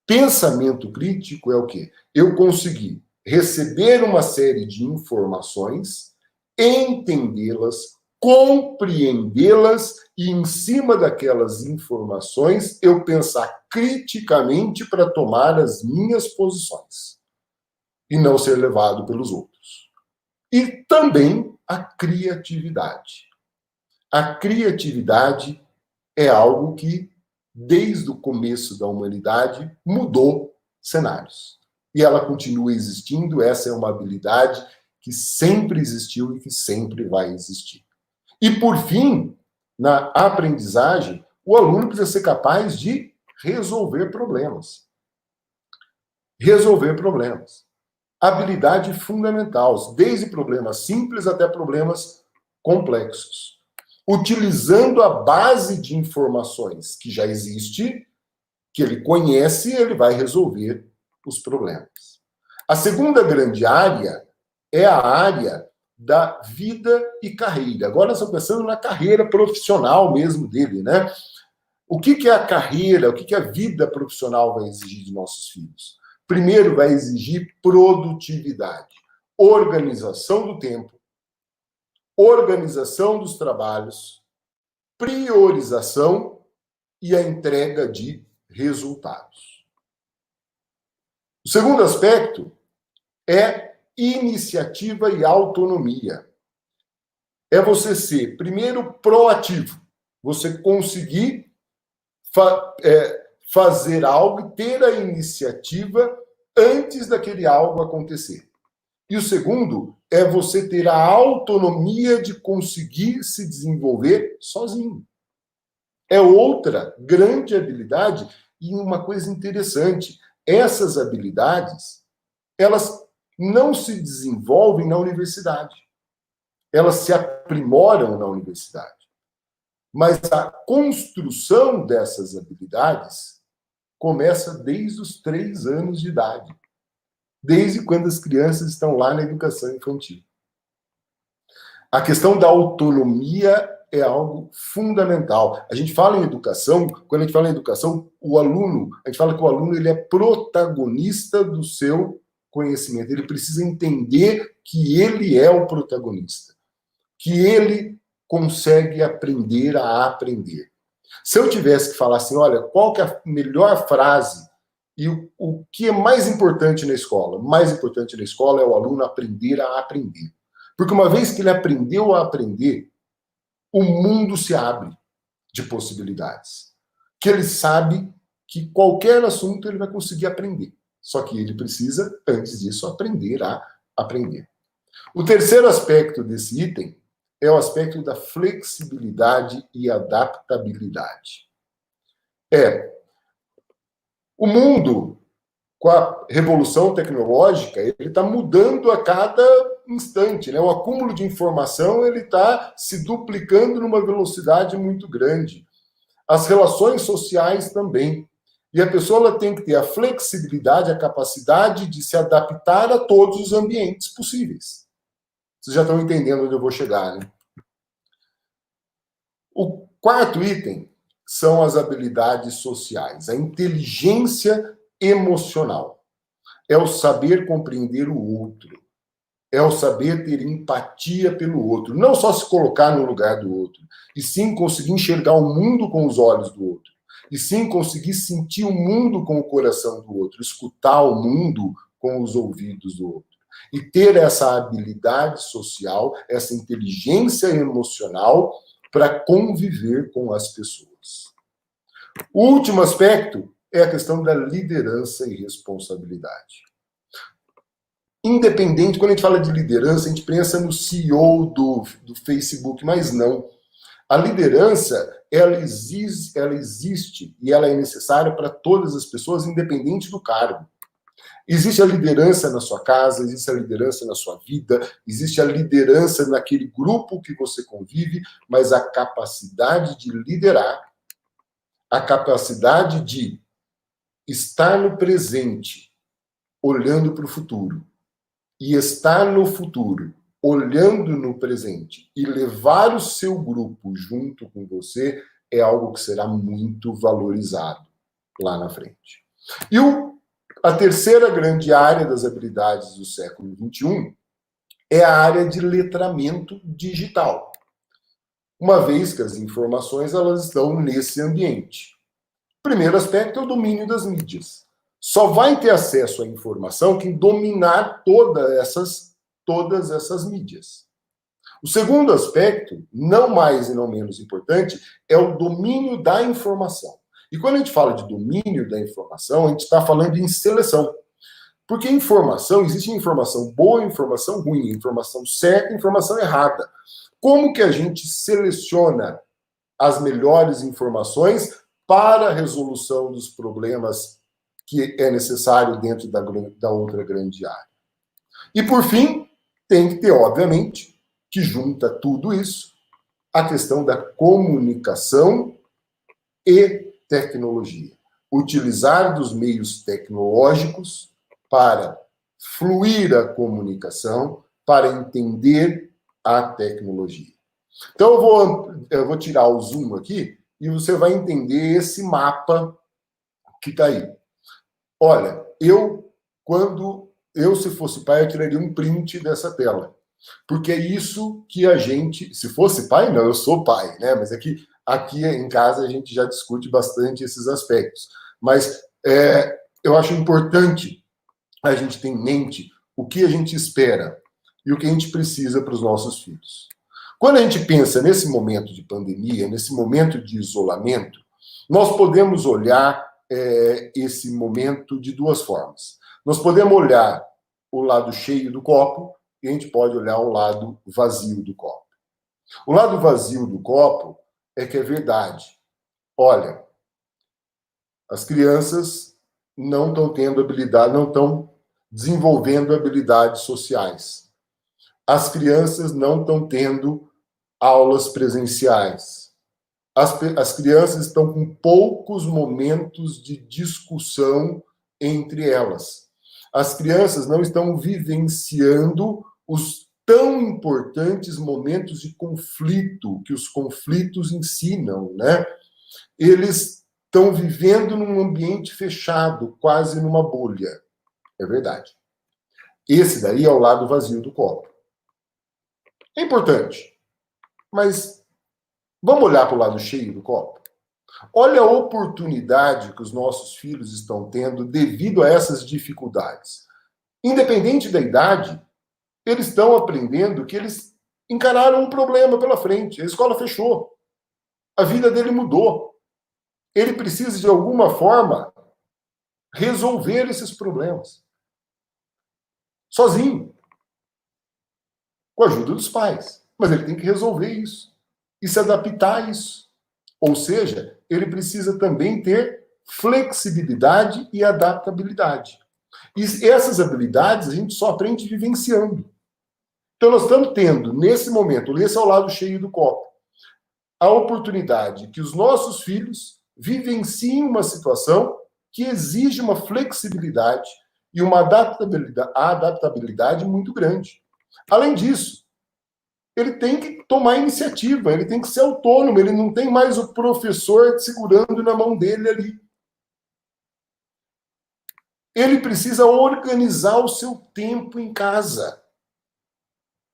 [SPEAKER 3] Pensamento crítico é o quê? Eu conseguir receber uma série de informações, entendê-las, compreendê-las e, em cima daquelas informações, eu pensar criticamente para tomar as minhas posições e não ser levado pelos outros. E também a criatividade. A criatividade é algo que, desde o começo da humanidade, mudou cenários. E ela continua existindo, essa é uma habilidade que sempre existiu e que sempre vai existir. E, por fim, na aprendizagem, o aluno precisa ser capaz de resolver problemas. Resolver problemas. Habilidade fundamental, desde problemas simples até problemas complexos. Utilizando a base de informações que já existe, que ele conhece, ele vai resolver os problemas. A segunda grande área é a área da vida e carreira. Agora nós estamos pensando na carreira profissional mesmo dele, né? O que é a carreira, o que a vida profissional vai exigir de nossos filhos? Primeiro, vai exigir produtividade, organização do tempo, organização dos trabalhos, priorização e a entrega de resultados. O segundo aspecto é iniciativa e autonomia. É você ser, primeiro, proativo. Você conseguir fazer algo e ter a iniciativa antes daquele algo acontecer. E o segundo é você ter a autonomia de conseguir se desenvolver sozinho. É outra grande habilidade e uma coisa interessante. Essas habilidades, elas não se desenvolvem na universidade. Elas se aprimoram na universidade. Mas a construção dessas habilidades começa desde os 3 anos de idade. Desde quando as crianças estão lá na educação infantil. A questão da autonomia é algo fundamental. A gente fala em educação, quando a gente fala em educação, a gente fala que o aluno ele é protagonista do seu conhecimento. Ele precisa entender que ele é o protagonista. Que ele consegue aprender a aprender. Se eu tivesse que falar assim, olha, qual que é a melhor frase e o que é mais importante na escola? O mais importante na escola é o aluno aprender a aprender. Porque uma vez que ele aprendeu a aprender, o mundo se abre de possibilidades. Que ele sabe que qualquer assunto ele vai conseguir aprender. Só que ele precisa, antes disso, aprender a aprender. O terceiro aspecto desse item é o aspecto da flexibilidade e adaptabilidade. O mundo, com a revolução tecnológica, ele está mudando a cada instante, né? O acúmulo de informação ele está se duplicando numa velocidade muito grande. As relações sociais também. E a pessoa ela tem que ter a flexibilidade, a capacidade de se adaptar a todos os ambientes possíveis. Vocês já estão entendendo onde eu vou chegar, né? O quarto item são as habilidades sociais, a inteligência emocional. É o saber compreender o outro. É o saber ter empatia pelo outro. Não só se colocar no lugar do outro, e sim conseguir enxergar o mundo com os olhos do outro. E sim conseguir sentir o mundo com o coração do outro, escutar o mundo com os ouvidos do outro. E ter essa habilidade social, essa inteligência emocional para conviver com as pessoas. O último aspecto é a questão da liderança e responsabilidade. independente, quando a gente fala de liderança, a gente pensa no CEO do Facebook, mas não. A liderança, ela existe e ela é necessária para todas as pessoas, independente do cargo. Existe a liderança na sua casa, existe a liderança na sua vida, existe a liderança naquele grupo que você convive, mas a capacidade de liderar, a capacidade de estar no presente, olhando para o futuro, e estar no futuro, olhando no presente, e levar o seu grupo junto com você, é algo que será muito valorizado lá na frente. E a terceira grande área das habilidades do século XXI é a área de letramento digital. Uma vez que as informações elas estão nesse ambiente. O primeiro aspecto é o domínio das mídias. Só vai ter acesso à informação quem dominar todas essas mídias. O segundo aspecto, não mais e não menos importante, é o domínio da informação. E quando a gente fala de domínio da informação, a gente está falando em seleção. Porque informação, existe informação boa, informação ruim, informação certa, informação errada. Como que a gente seleciona as melhores informações para a resolução dos problemas que é necessário dentro da outra grande área? E, por fim, tem que ter, obviamente, que junta tudo isso, a questão da comunicação e tecnologia. Utilizar dos meios tecnológicos para fluir a comunicação, para entender a tecnologia. Então, eu vou tirar o zoom aqui e você vai entender esse mapa que está aí. Olha, se fosse pai, eu tiraria um print dessa tela. Porque é isso que a gente... Se fosse pai, não, eu sou pai, né? Mas aqui em casa a gente já discute bastante esses aspectos. Mas eu acho importante a gente ter em mente o que a gente espera e o que a gente precisa para os nossos filhos. Quando a gente pensa nesse momento de pandemia, nesse momento de isolamento, nós podemos olhar esse momento de duas formas. Nós podemos olhar o lado cheio do copo e a gente pode olhar o lado vazio do copo. O lado vazio do copo é que é verdade. Olha, as crianças não estão tendo habilidade, não estão desenvolvendo habilidades sociais. As crianças não estão tendo aulas presenciais. As crianças estão com poucos momentos de discussão entre elas. As crianças não estão vivenciando os tão importantes momentos de conflito que os conflitos ensinam, né? Eles estão vivendo num ambiente fechado, quase numa bolha. É verdade. Esse daí é o lado vazio do copo. É importante, mas vamos olhar para o lado cheio do copo? Olha a oportunidade que os nossos filhos estão tendo devido a essas dificuldades. Independente da idade, eles estão aprendendo que eles encararam um problema pela frente. A escola fechou. A vida dele mudou. Ele precisa, de alguma forma, resolver esses problemas. Sozinho. Com a ajuda dos pais. Mas ele tem que resolver isso. E se adaptar a isso. Ou seja, ele precisa também ter flexibilidade e adaptabilidade. E essas habilidades a gente só aprende vivenciando. Então nós estamos tendo, nesse momento, esse é o lado cheio do copo, a oportunidade que os nossos filhos vivenciem uma situação que exige uma flexibilidade e uma adaptabilidade muito grande. Além disso, ele tem que tomar iniciativa, ele tem que ser autônomo, ele não tem mais o professor segurando na mão dele ali. Ele precisa organizar o seu tempo em casa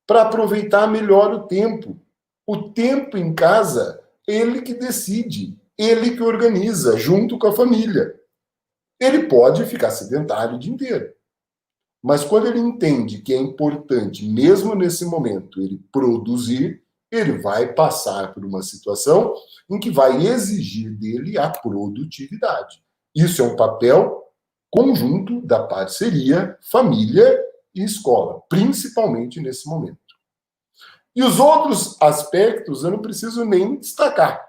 [SPEAKER 3] para aproveitar melhor o tempo. O tempo em casa, ele que decide, ele que organiza, junto com a família. Ele pode ficar sedentário o dia inteiro. Mas quando ele entende que é importante, mesmo nesse momento, ele produzir, ele vai passar por uma situação em que vai exigir dele a produtividade. Isso é um papel conjunto da parceria, família e escola, principalmente nesse momento. E os outros aspectos eu não preciso nem destacar,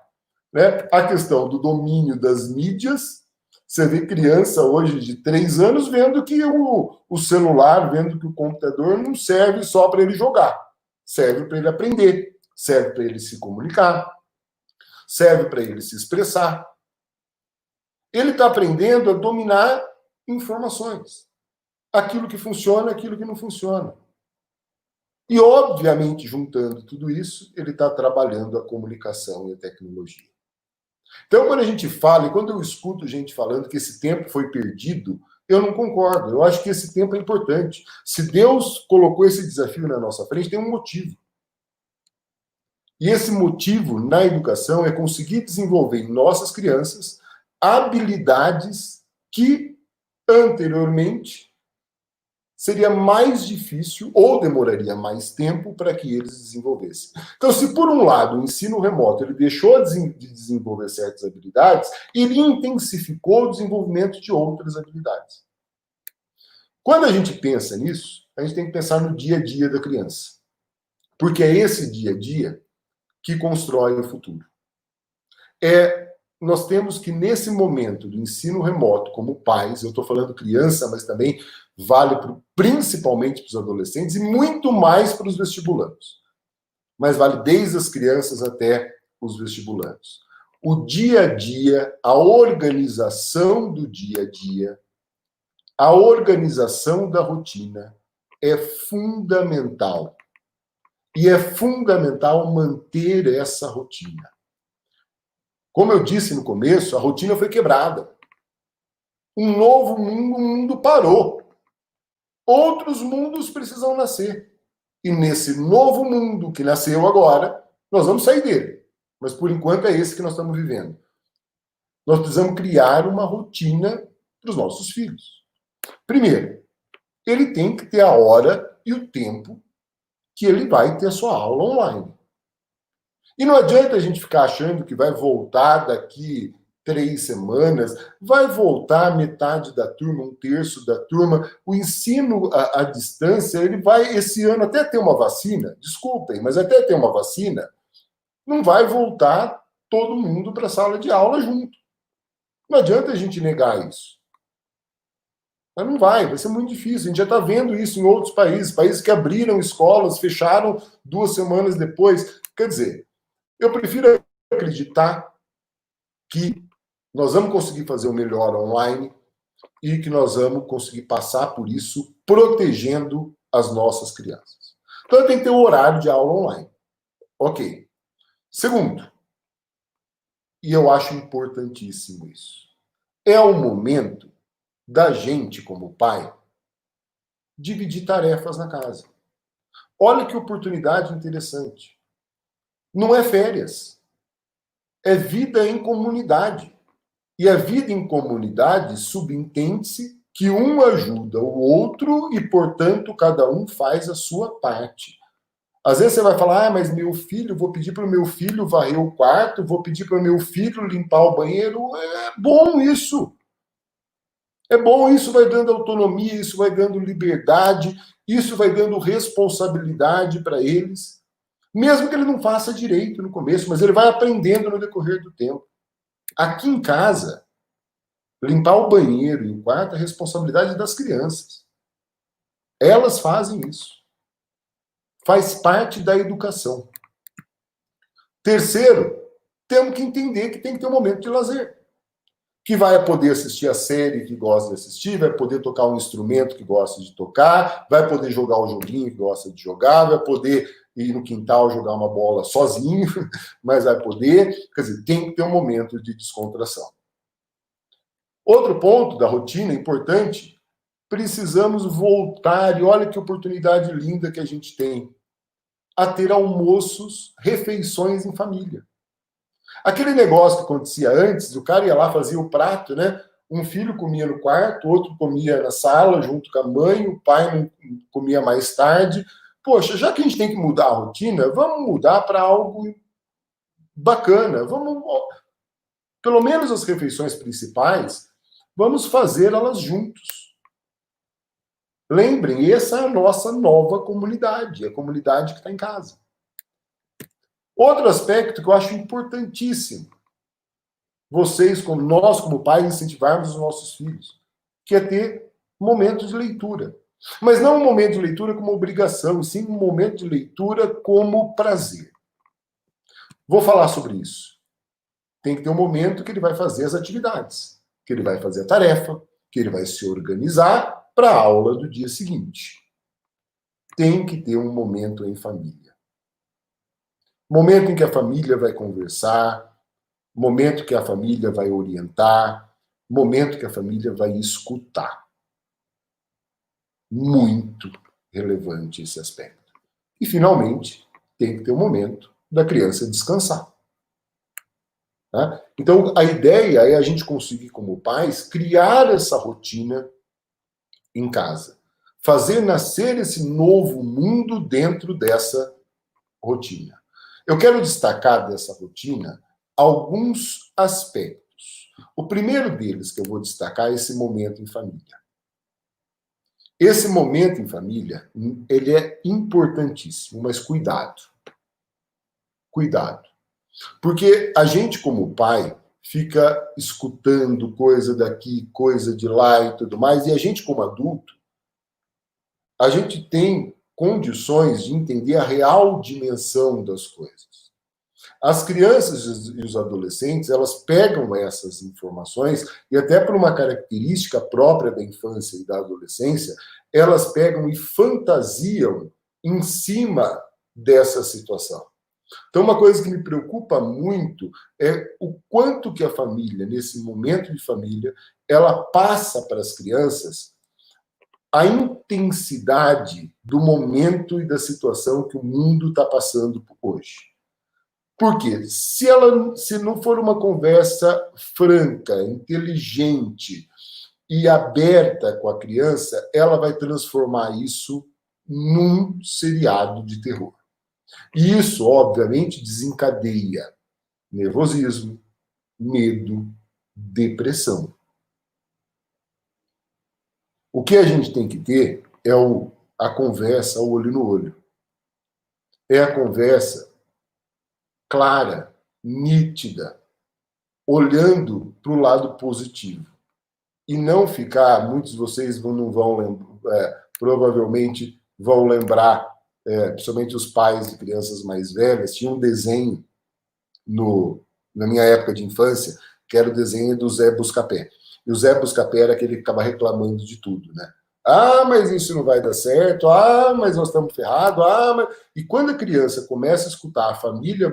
[SPEAKER 3] né? A questão do domínio das mídias. Você vê criança hoje de 3 anos vendo que o celular, vendo que o computador não serve só para ele jogar. Serve para ele aprender, serve para ele se comunicar, serve para ele se expressar. Ele está aprendendo a dominar informações. Aquilo que funciona, aquilo que não funciona. E, obviamente, juntando tudo isso, ele está trabalhando a comunicação e a tecnologia. Então, quando a gente fala, e quando eu escuto gente falando que esse tempo foi perdido, eu não concordo. Eu acho que esse tempo é importante. Se Deus colocou esse desafio na nossa frente, tem um motivo. E esse motivo, na educação, é conseguir desenvolver em nossas crianças habilidades que, anteriormente, seria mais difícil ou demoraria mais tempo para que eles desenvolvessem. Então, se por um lado o ensino remoto ele deixou de desenvolver certas habilidades, ele intensificou o desenvolvimento de outras habilidades. Quando a gente pensa nisso, a gente tem que pensar no dia a dia da criança. Porque é esse dia a dia que constrói o futuro. Nós temos que, nesse momento do ensino remoto, como pais, eu estou falando criança, mas também vale principalmente para os adolescentes e muito mais para os vestibulandos. Mas vale desde as crianças até os vestibulandos. O dia a dia, a organização do dia a dia, a organização da rotina é fundamental. E é fundamental manter essa rotina. Como eu disse no começo, a rotina foi quebrada. Um novo mundo, o mundo parou. Outros mundos precisam nascer. E nesse novo mundo que nasceu agora, nós vamos sair dele. Mas por enquanto é esse que nós estamos vivendo. Nós precisamos criar uma rotina para os nossos filhos. Primeiro, ele tem que ter a hora e o tempo que ele vai ter a sua aula online. E não adianta a gente ficar achando que vai voltar daqui 3 semanas, vai voltar metade da turma, 1/3 da turma. O ensino à distância, ele vai, esse ano, até ter uma vacina, desculpem, mas até ter uma vacina, não vai voltar todo mundo para a sala de aula junto. Não adianta a gente negar isso. Mas não vai ser muito difícil. A gente já está vendo isso em outros países que abriram escolas, fecharam 2 semanas depois. Quer dizer, eu prefiro acreditar que nós vamos conseguir fazer o melhor online e que nós vamos conseguir passar por isso protegendo as nossas crianças. Então, tem que ter o horário de aula online. Ok. Segundo, e eu acho importantíssimo isso, é o momento da gente, como pai, dividir tarefas na casa. Olha que oportunidade interessante. Não é férias. É vida em comunidade. E a vida em comunidade subentende-se que um ajuda o outro e, portanto, cada um faz a sua parte. Às vezes você vai falar, mas meu filho, vou pedir para o meu filho varrer o quarto, vou pedir para o meu filho limpar o banheiro. É bom isso. É bom, isso vai dando autonomia, isso vai dando liberdade, isso vai dando responsabilidade para eles. Mesmo que ele não faça direito no começo, mas ele vai aprendendo no decorrer do tempo. Aqui em casa, limpar o banheiro e o quarto é responsabilidade das crianças. Elas fazem isso. Faz parte da educação. Terceiro, temos que entender que tem que ter um momento de lazer. Que vai poder assistir a série que gosta de assistir, vai poder tocar um instrumento que gosta de tocar, vai poder jogar o joguinho que gosta de jogar, vai poder ir no quintal jogar uma bola sozinho, mas vai poder. Quer dizer, tem que ter um momento de descontração. Outro ponto da rotina importante, precisamos voltar, e olha que oportunidade linda que a gente tem, a ter almoços, refeições em família. Aquele negócio que acontecia antes, o cara ia lá, fazia o prato, né? Um filho comia no quarto, outro comia na sala, junto com a mãe, o pai não comia mais tarde. Poxa, já que a gente tem que mudar a rotina, vamos mudar para algo bacana. Vamos, pelo menos as refeições principais, vamos fazer elas juntos. Lembrem, essa é a nossa nova comunidade, a comunidade que está em casa. Outro aspecto que eu acho importantíssimo, vocês, como nós, como pais, incentivarmos os nossos filhos, que é ter momentos de leitura. Mas não um momento de leitura como obrigação, e sim um momento de leitura como prazer. Vou falar sobre isso. Tem que ter um momento que ele vai fazer as atividades, que ele vai fazer a tarefa, que ele vai se organizar para a aula do dia seguinte. Tem que ter um momento em família. Momento em que a família vai conversar, momento que a família vai orientar, momento que a família vai escutar. Muito relevante esse aspecto. E, finalmente, tem que ter um momento da criança descansar. Tá? Então, a ideia é a gente conseguir, como pais, criar essa rotina em casa. Fazer nascer esse novo mundo dentro dessa rotina. Eu quero destacar dessa rotina alguns aspectos. O primeiro deles que eu vou destacar é esse momento em família. Esse momento em família, ele é importantíssimo, mas cuidado. Cuidado. Porque a gente, como pai, fica escutando coisa daqui, coisa de lá e tudo mais, e a gente, como adulto, a gente tem condições de entender a real dimensão das coisas. As crianças e os adolescentes, elas pegam essas informações, e até por uma característica própria da infância e da adolescência, elas pegam e fantasiam em cima dessa situação. Então, uma coisa que me preocupa muito é o quanto que a família, nesse momento de família, ela passa para as crianças a intensidade do momento e da situação que o mundo está passando hoje. Por quê? Se não for uma conversa franca, inteligente e aberta com a criança, ela vai transformar isso num seriado de terror. E isso, obviamente, desencadeia nervosismo, medo, depressão. O que a gente tem que ter é a conversa olho no olho. É a conversa clara, nítida, olhando para o lado positivo. E não ficar, muitos de vocês não vão lembrar, provavelmente vão lembrar, principalmente os pais de crianças mais velhas, tinha um desenho na minha época de infância, que era o desenho do Zé Buscapé. E o Zé Buscapé era aquele que ficava reclamando de tudo, né? Ah, mas isso não vai dar certo. Ah, mas nós estamos ferrados. Ah, mas... E quando a criança começa a escutar a família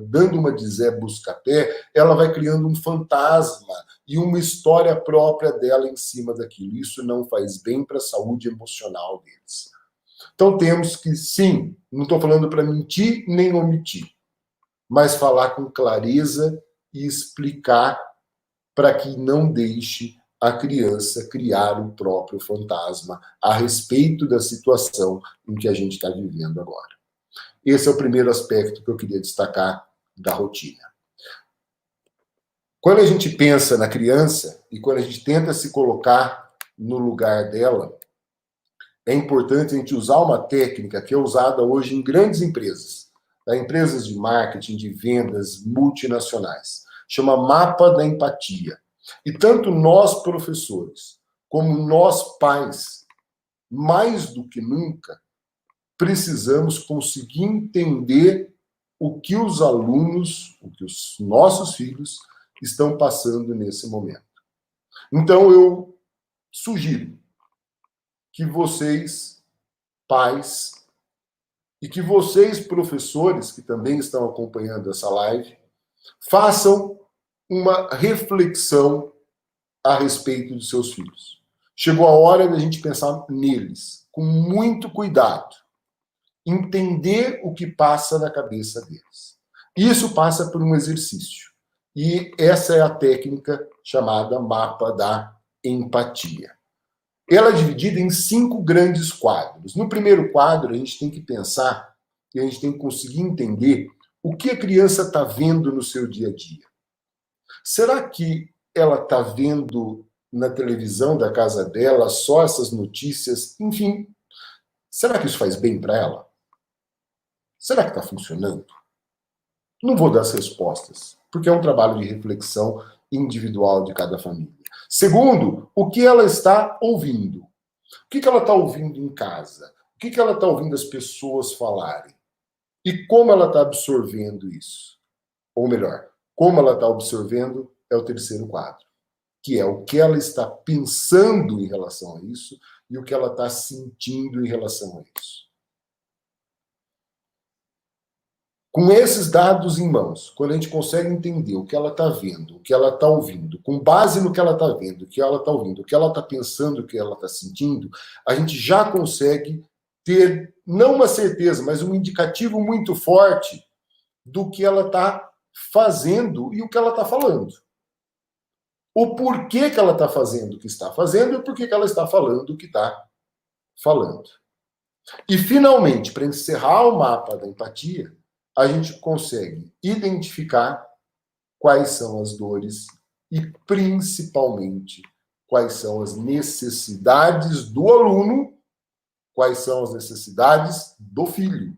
[SPEAKER 3] dando uma de Zé Buscapé, ela vai criando um fantasma e uma história própria dela em cima daquilo. Isso não faz bem para a saúde emocional deles. Então temos que, sim, não estou falando para mentir nem omitir, mas falar com clareza e explicar para que não deixe a criança criar o próprio fantasma a respeito da situação em que a gente está vivendo agora. Esse é o primeiro aspecto que eu queria destacar da rotina. Quando a gente pensa na criança e quando a gente tenta se colocar no lugar dela, é importante a gente usar uma técnica que é usada hoje em grandes empresas, empresas de marketing, de vendas multinacionais. Chama mapa da empatia. E tanto nós, professores, como nós, pais, mais do que nunca, precisamos conseguir entender o que os alunos, o que os nossos filhos estão passando nesse momento. Então, eu sugiro que vocês, pais, e que vocês, professores, que também estão acompanhando essa live, façam uma reflexão a respeito dos seus filhos. Chegou a hora da gente pensar neles, com muito cuidado. Entender o que passa na cabeça deles. Isso passa por um exercício. E essa é a técnica chamada mapa da empatia. Ela é dividida em 5 grandes quadros. No primeiro quadro, a gente tem que pensar e a gente tem que conseguir entender o que a criança está vendo no seu dia a dia. Será que ela está vendo na televisão da casa dela só essas notícias, enfim. Será que isso faz bem para ela? Será que está funcionando? Não vou dar as respostas, porque é um trabalho de reflexão individual de cada família. Segundo, o que ela está ouvindo? O que ela está ouvindo em casa? O que ela está ouvindo as pessoas falarem? E como ela está absorvendo isso? Ou melhor, como ela está absorvendo é o terceiro quadro, que é o que ela está pensando em relação a isso e o que ela está sentindo em relação a isso. Com esses dados em mãos, quando a gente consegue entender o que ela está vendo, o que ela está ouvindo, com base no que ela está vendo, o que ela está ouvindo, o que ela está pensando, o que ela está sentindo, a gente já consegue ter, não uma certeza, mas um indicativo muito forte do que ela está fazendo e o que ela está falando. O porquê que ela está fazendo o que está fazendo e o porquê que ela está falando o que está falando. E, finalmente, para encerrar o mapa da empatia, a gente consegue identificar quais são as dores e, principalmente, quais são as necessidades do aluno, quais são as necessidades do filho.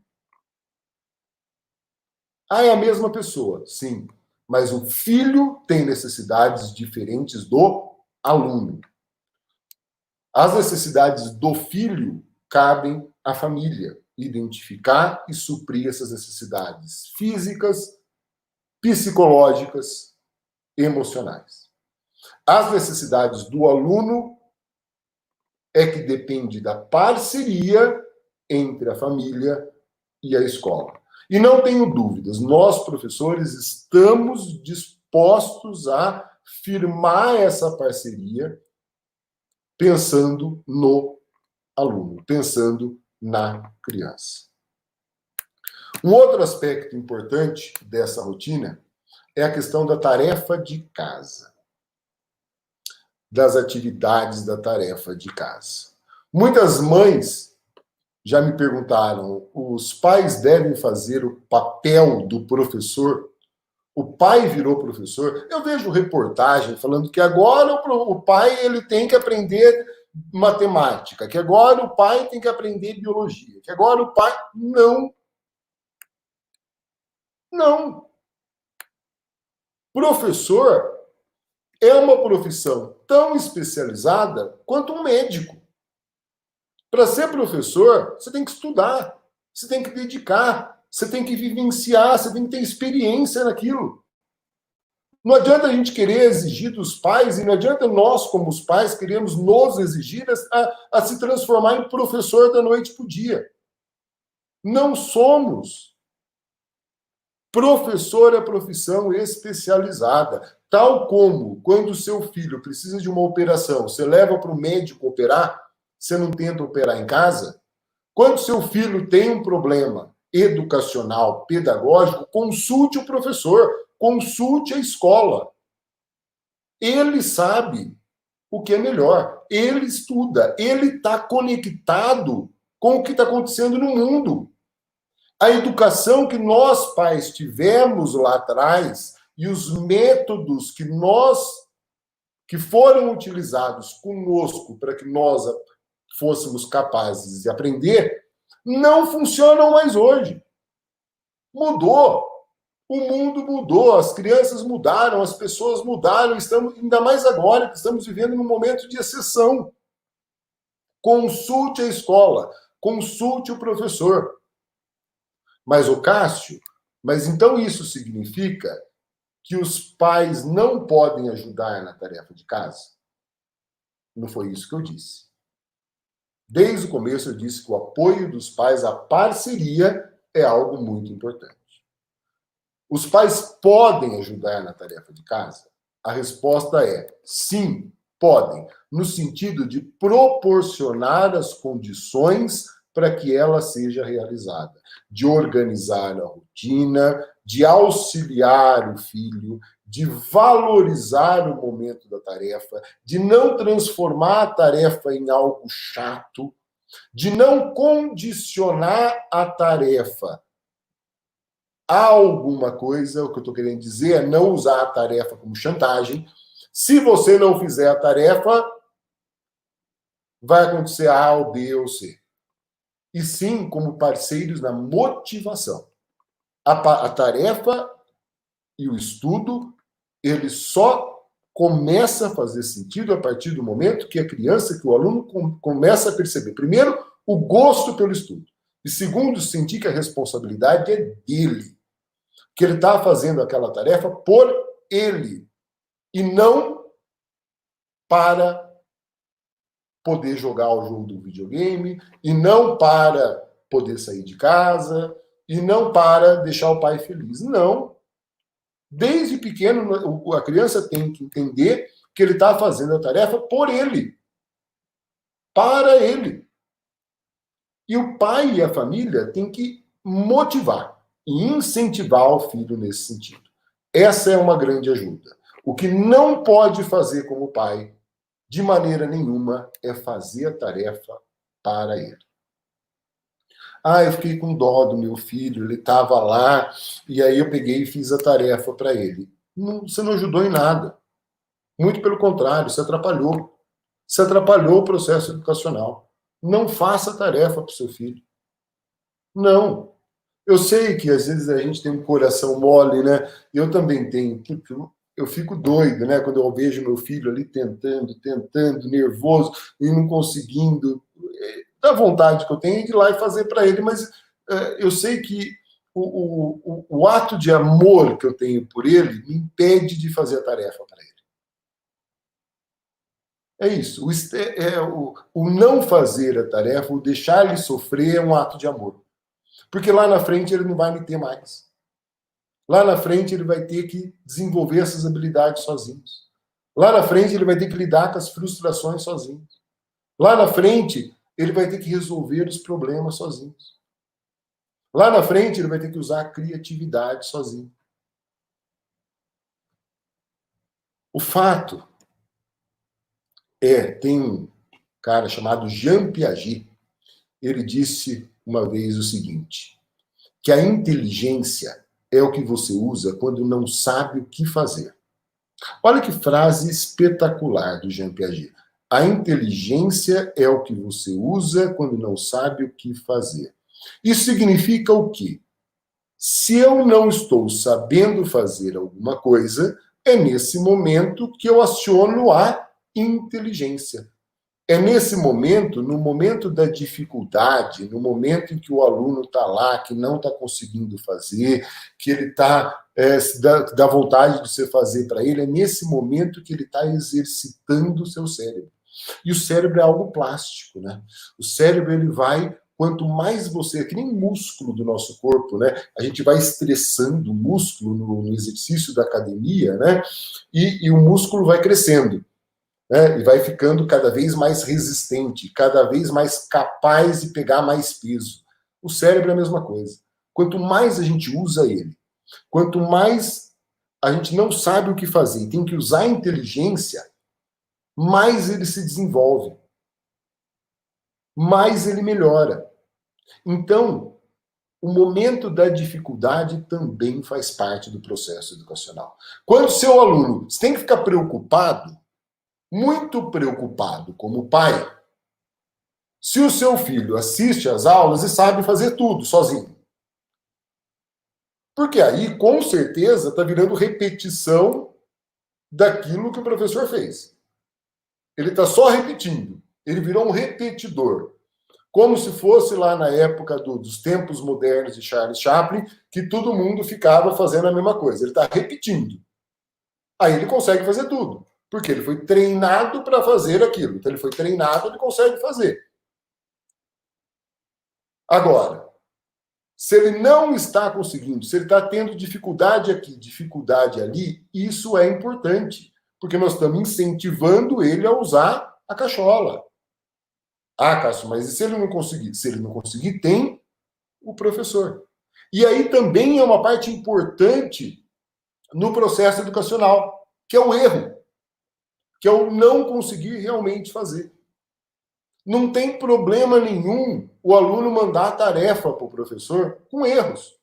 [SPEAKER 3] Ah, é a mesma pessoa, sim, mas o filho tem necessidades diferentes do aluno. As necessidades do filho cabem à família identificar e suprir essas necessidades físicas, psicológicas, emocionais. As necessidades do aluno é que depende da parceria entre a família e a escola. E não tenho dúvidas, nós, professores, estamos dispostos a firmar essa parceria pensando no aluno, pensando na criança. Um outro aspecto importante dessa rotina é a questão da tarefa de casa, das atividades da tarefa de casa. Muitas mães já me perguntaram, os pais devem fazer o papel do professor? O pai virou professor? Eu vejo reportagem falando que agora o pai ele tem que aprender matemática, que agora o pai tem que aprender biologia, que agora o pai... Não. Não. Professor é uma profissão tão especializada quanto um médico. Para ser professor, você tem que estudar, você tem que dedicar, você tem que vivenciar, você tem que ter experiência naquilo. Não adianta a gente querer exigir dos pais, e não adianta nós, como os pais, queremos nos exigir a se transformar em professor da noite para o dia. Não somos. Professor é profissão especializada. Tal como quando o seu filho precisa de uma operação, você leva para o médico operar, você não tenta operar em casa? Quando seu filho tem um problema educacional, pedagógico, consulte o professor, consulte a escola. Ele sabe o que é melhor. Ele estuda, ele está conectado com o que está acontecendo no mundo. A educação que nós, pais, tivemos lá atrás e os métodos que foram utilizados conosco para que nós fôssemos capazes de aprender, não funcionam mais hoje. Mudou. O mundo mudou, as crianças mudaram, as pessoas mudaram, estamos, ainda mais agora que estamos vivendo num momento de exceção. Consulte a escola, consulte o professor. Mas, Cássio, mas então isso significa que os pais não podem ajudar na tarefa de casa? Não foi isso que eu disse. Desde o começo eu disse que o apoio dos pais, a parceria, é algo muito importante. Os pais podem ajudar na tarefa de casa? A resposta é sim, podem, no sentido de proporcionar as condições para que ela seja realizada, de organizar a rotina, de auxiliar o filho, de valorizar o momento da tarefa, de não transformar a tarefa em algo chato, de não condicionar a tarefa a alguma coisa. O que eu estou querendo dizer é não usar a tarefa como chantagem, Se você não fizer a tarefa, vai acontecer A, ou B ou C. E sim, como parceiros na motivação. A tarefa e o estudo, ele só começa a fazer sentido a partir do momento que a criança, que o aluno começa a perceber, primeiro, o gosto pelo estudo. E segundo, sentir que a responsabilidade é dele. Que ele está fazendo aquela tarefa por ele. E não para poder jogar o jogo do videogame, e não para poder sair de casa, e não para deixar o pai feliz. Não. Desde pequeno, a criança tem que entender que ele está fazendo a tarefa por ele. Para ele. E o pai e a família têm que motivar e incentivar o filho nesse sentido. Essa é uma grande ajuda. O que não pode fazer como pai, de maneira nenhuma, é fazer a tarefa para ele. Eu fiquei com dó do meu filho, ele estava lá, e aí eu peguei e fiz a tarefa para ele. Você não ajudou em nada. Muito pelo contrário, você atrapalhou. Você atrapalhou o processo educacional. Não faça a tarefa para o seu filho. Não. Eu sei que às vezes a gente tem um coração mole, né? Eu também tenho. Eu fico doido, né? Quando eu vejo meu filho ali tentando, nervoso e não conseguindo. Da vontade que eu tenho de ir lá e fazer para ele, mas eu sei que o ato de amor que eu tenho por ele me impede de fazer a tarefa para ele. É isso. O não fazer a tarefa, o deixar ele sofrer é um ato de amor. Porque lá na frente ele não vai me ter mais. Lá na frente ele vai ter que desenvolver essas habilidades sozinhos. Lá na frente ele vai ter que lidar com as frustrações sozinho. Lá na frente ele vai ter que resolver os problemas sozinhos. Lá na frente ele vai ter que usar a criatividade sozinho. O fato tem um cara chamado Jean Piaget. Ele disse uma vez o seguinte, que a inteligência é o que você usa quando não sabe o que fazer. Olha que frase espetacular do Jean Piaget. A inteligência é o que você usa quando não sabe o que fazer. Isso significa o quê? Se eu não estou sabendo fazer alguma coisa, é nesse momento que eu aciono a inteligência. É nesse momento, no momento da dificuldade, no momento em que o aluno está lá, que não está conseguindo fazer, que ele está dá vontade de você fazer para ele, é nesse momento que ele está exercitando o seu cérebro. E o cérebro é algo plástico, né? O cérebro, ele vai, quanto mais você, é que nem músculo do nosso corpo, né? A gente vai estressando o músculo no exercício da academia, né? E o músculo vai crescendo. Né, e vai ficando cada vez mais resistente, cada vez mais capaz de pegar mais peso. O cérebro é a mesma coisa. Quanto mais a gente usa ele, quanto mais a gente não sabe o que fazer e tem que usar a inteligência, mais ele se desenvolve, mais ele melhora. Então, o momento da dificuldade também faz parte do processo educacional. Quando o seu aluno, você tem que ficar preocupado, muito preocupado como pai, se o seu filho assiste às aulas e sabe fazer tudo sozinho. Porque aí, com certeza, está virando repetição daquilo que o professor fez. Ele está só repetindo. Ele virou um repetidor. Como se fosse lá na época dos tempos modernos de Charles Chaplin, que todo mundo ficava fazendo a mesma coisa. Ele está repetindo. Aí ele consegue fazer tudo. Porque ele foi treinado para fazer aquilo. Então ele foi treinado, ele consegue fazer. Agora, se ele não está conseguindo, se ele está tendo dificuldade aqui, dificuldade ali, isso é importante. Porque nós estamos incentivando ele a usar a cachola. Cássio, mas e se ele não conseguir? Se ele não conseguir, tem o professor. E aí também é uma parte importante no processo educacional, que é o erro. Que é o não conseguir realmente fazer. Não tem problema nenhum o aluno mandar a tarefa para o professor com erros.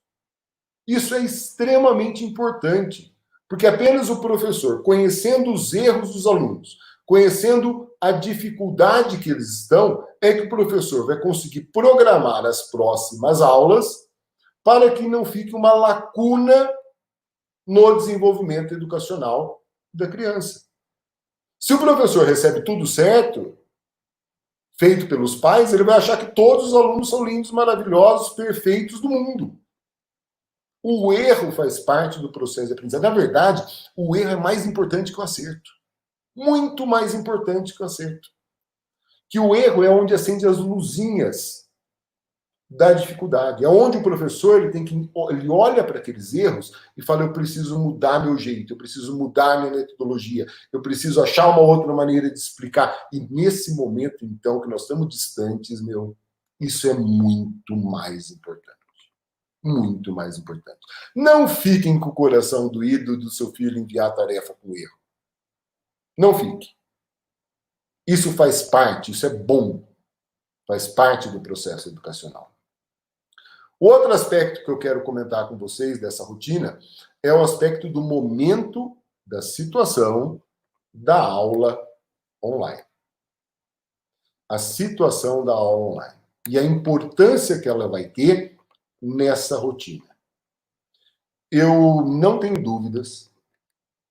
[SPEAKER 3] Isso é extremamente importante, Porque apenas o professor, conhecendo os erros dos alunos, conhecendo a dificuldade que eles estão, é que o professor vai conseguir programar as próximas aulas para que não fique uma lacuna no desenvolvimento educacional da criança. Se o professor recebe tudo certo, feito pelos pais, ele vai achar que todos os alunos são lindos, maravilhosos, perfeitos do mundo. O erro faz parte do processo de aprendizagem. Na verdade, o erro é mais importante que o acerto. Muito mais importante que o acerto. Que o erro é onde acende as luzinhas da dificuldade. É onde o professor ele olha para aqueles erros e fala: eu preciso mudar meu jeito, eu preciso mudar minha metodologia, eu preciso achar uma outra maneira de explicar. E nesse momento, então, que nós estamos distantes, isso é muito mais importante. Muito mais importante. Não fiquem com o coração doído do seu filho enviar a tarefa com erro. Não fique. Isso faz parte, isso é bom. Faz parte do processo educacional. Outro aspecto que eu quero comentar com vocês dessa rotina é o aspecto do momento da situação da aula online. A situação da aula online. E a importância que ela vai ter nessa rotina. Eu não tenho dúvidas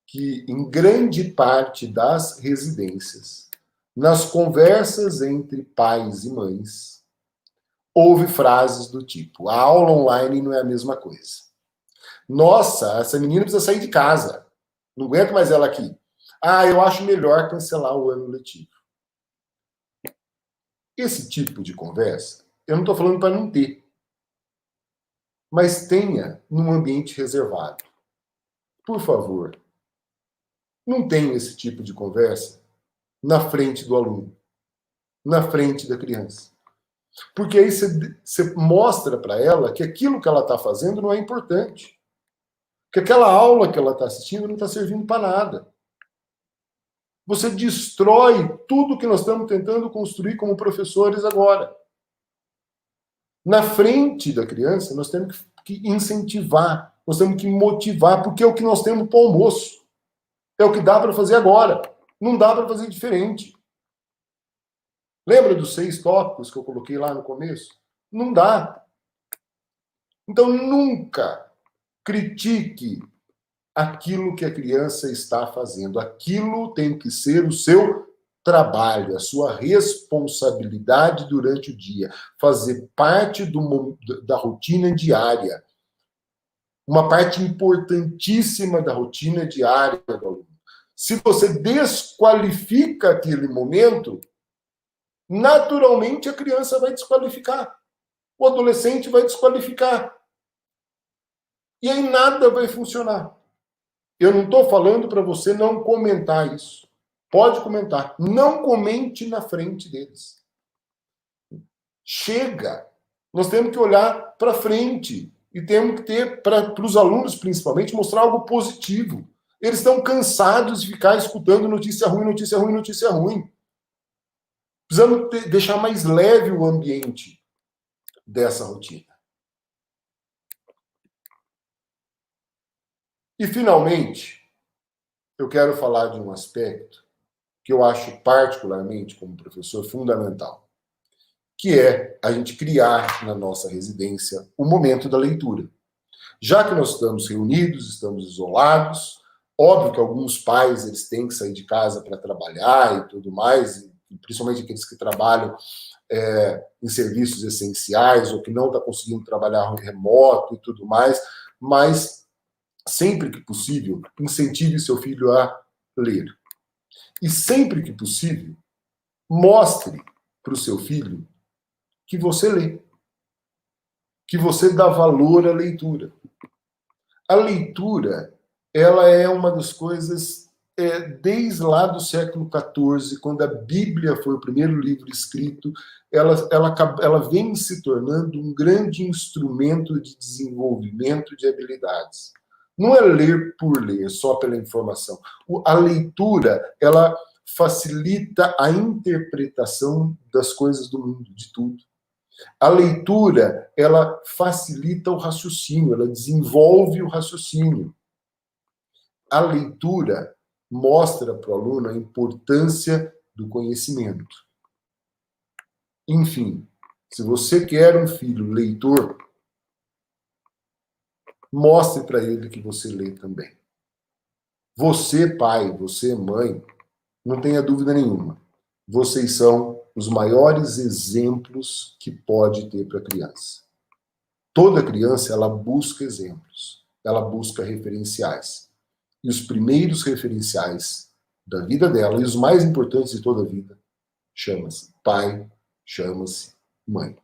[SPEAKER 3] que, em grande parte das residências, nas conversas entre pais e mães, houve frases do tipo: a aula online não é a mesma coisa. Nossa, essa menina precisa sair de casa. Não aguento mais ela aqui. Ah, eu acho melhor cancelar o ano letivo. Esse tipo de conversa, eu não estou falando para não ter. Mas tenha num ambiente reservado. Por favor, não tenha esse tipo de conversa na frente do aluno, na frente da criança. Porque aí você mostra para ela que aquilo que ela está fazendo não é importante. Que aquela aula que ela está assistindo não está servindo para nada. Você destrói tudo que nós estamos tentando construir como professores agora. Na frente da criança, nós temos que incentivar, nós temos que motivar, porque é o que nós temos para o almoço. É o que dá para fazer agora. Não dá para fazer diferente. Lembra dos 6 tópicos que eu coloquei lá no começo? Não dá. Então, nunca critique aquilo que a criança está fazendo. Aquilo tem que ser o seu trabalho, a sua responsabilidade durante o dia. Fazer parte da rotina diária. Uma parte importantíssima da rotina diária do aluno. Se você desqualifica aquele momento, naturalmente a criança vai desqualificar. O adolescente vai desqualificar. E aí nada vai funcionar. Eu não estou falando para você não comentar isso. Pode comentar. Não comente na frente deles. Chega. Nós temos que olhar para frente. E temos que ter, para os alunos principalmente, mostrar algo positivo. Eles estão cansados de ficar escutando notícia ruim, notícia ruim, notícia ruim. Precisamos deixar mais leve o ambiente dessa rotina. E, finalmente, eu quero falar de um aspecto que eu acho particularmente, como professor, fundamental, que é a gente criar na nossa residência o momento da leitura. Já que nós estamos reunidos, estamos isolados, óbvio que alguns pais eles têm que sair de casa para trabalhar e tudo mais, principalmente aqueles que trabalham em serviços essenciais ou que não estão conseguindo trabalhar remoto e tudo mais, mas sempre que possível, incentive seu filho a ler. E sempre que possível, mostre para o seu filho que você lê, que você dá valor à leitura. A leitura, ela é uma das coisas, desde lá do século XIV, quando a Bíblia foi o primeiro livro escrito, ela vem se tornando um grande instrumento de desenvolvimento de habilidades. Não é ler por ler, só pela informação. A leitura, ela facilita a interpretação das coisas do mundo, de tudo. A leitura, ela facilita o raciocínio, ela desenvolve o raciocínio. a leitura mostra para o aluno a importância do conhecimento. Enfim, se você quer um filho leitor, mostre para ele que você lê também. Você, pai, você, mãe, não tenha dúvida nenhuma. Vocês são os maiores exemplos que pode ter para a criança. Toda criança, ela busca exemplos. Ela busca referenciais. E os primeiros referenciais da vida dela, e os mais importantes de toda a vida, chama-se pai, chama-se mãe.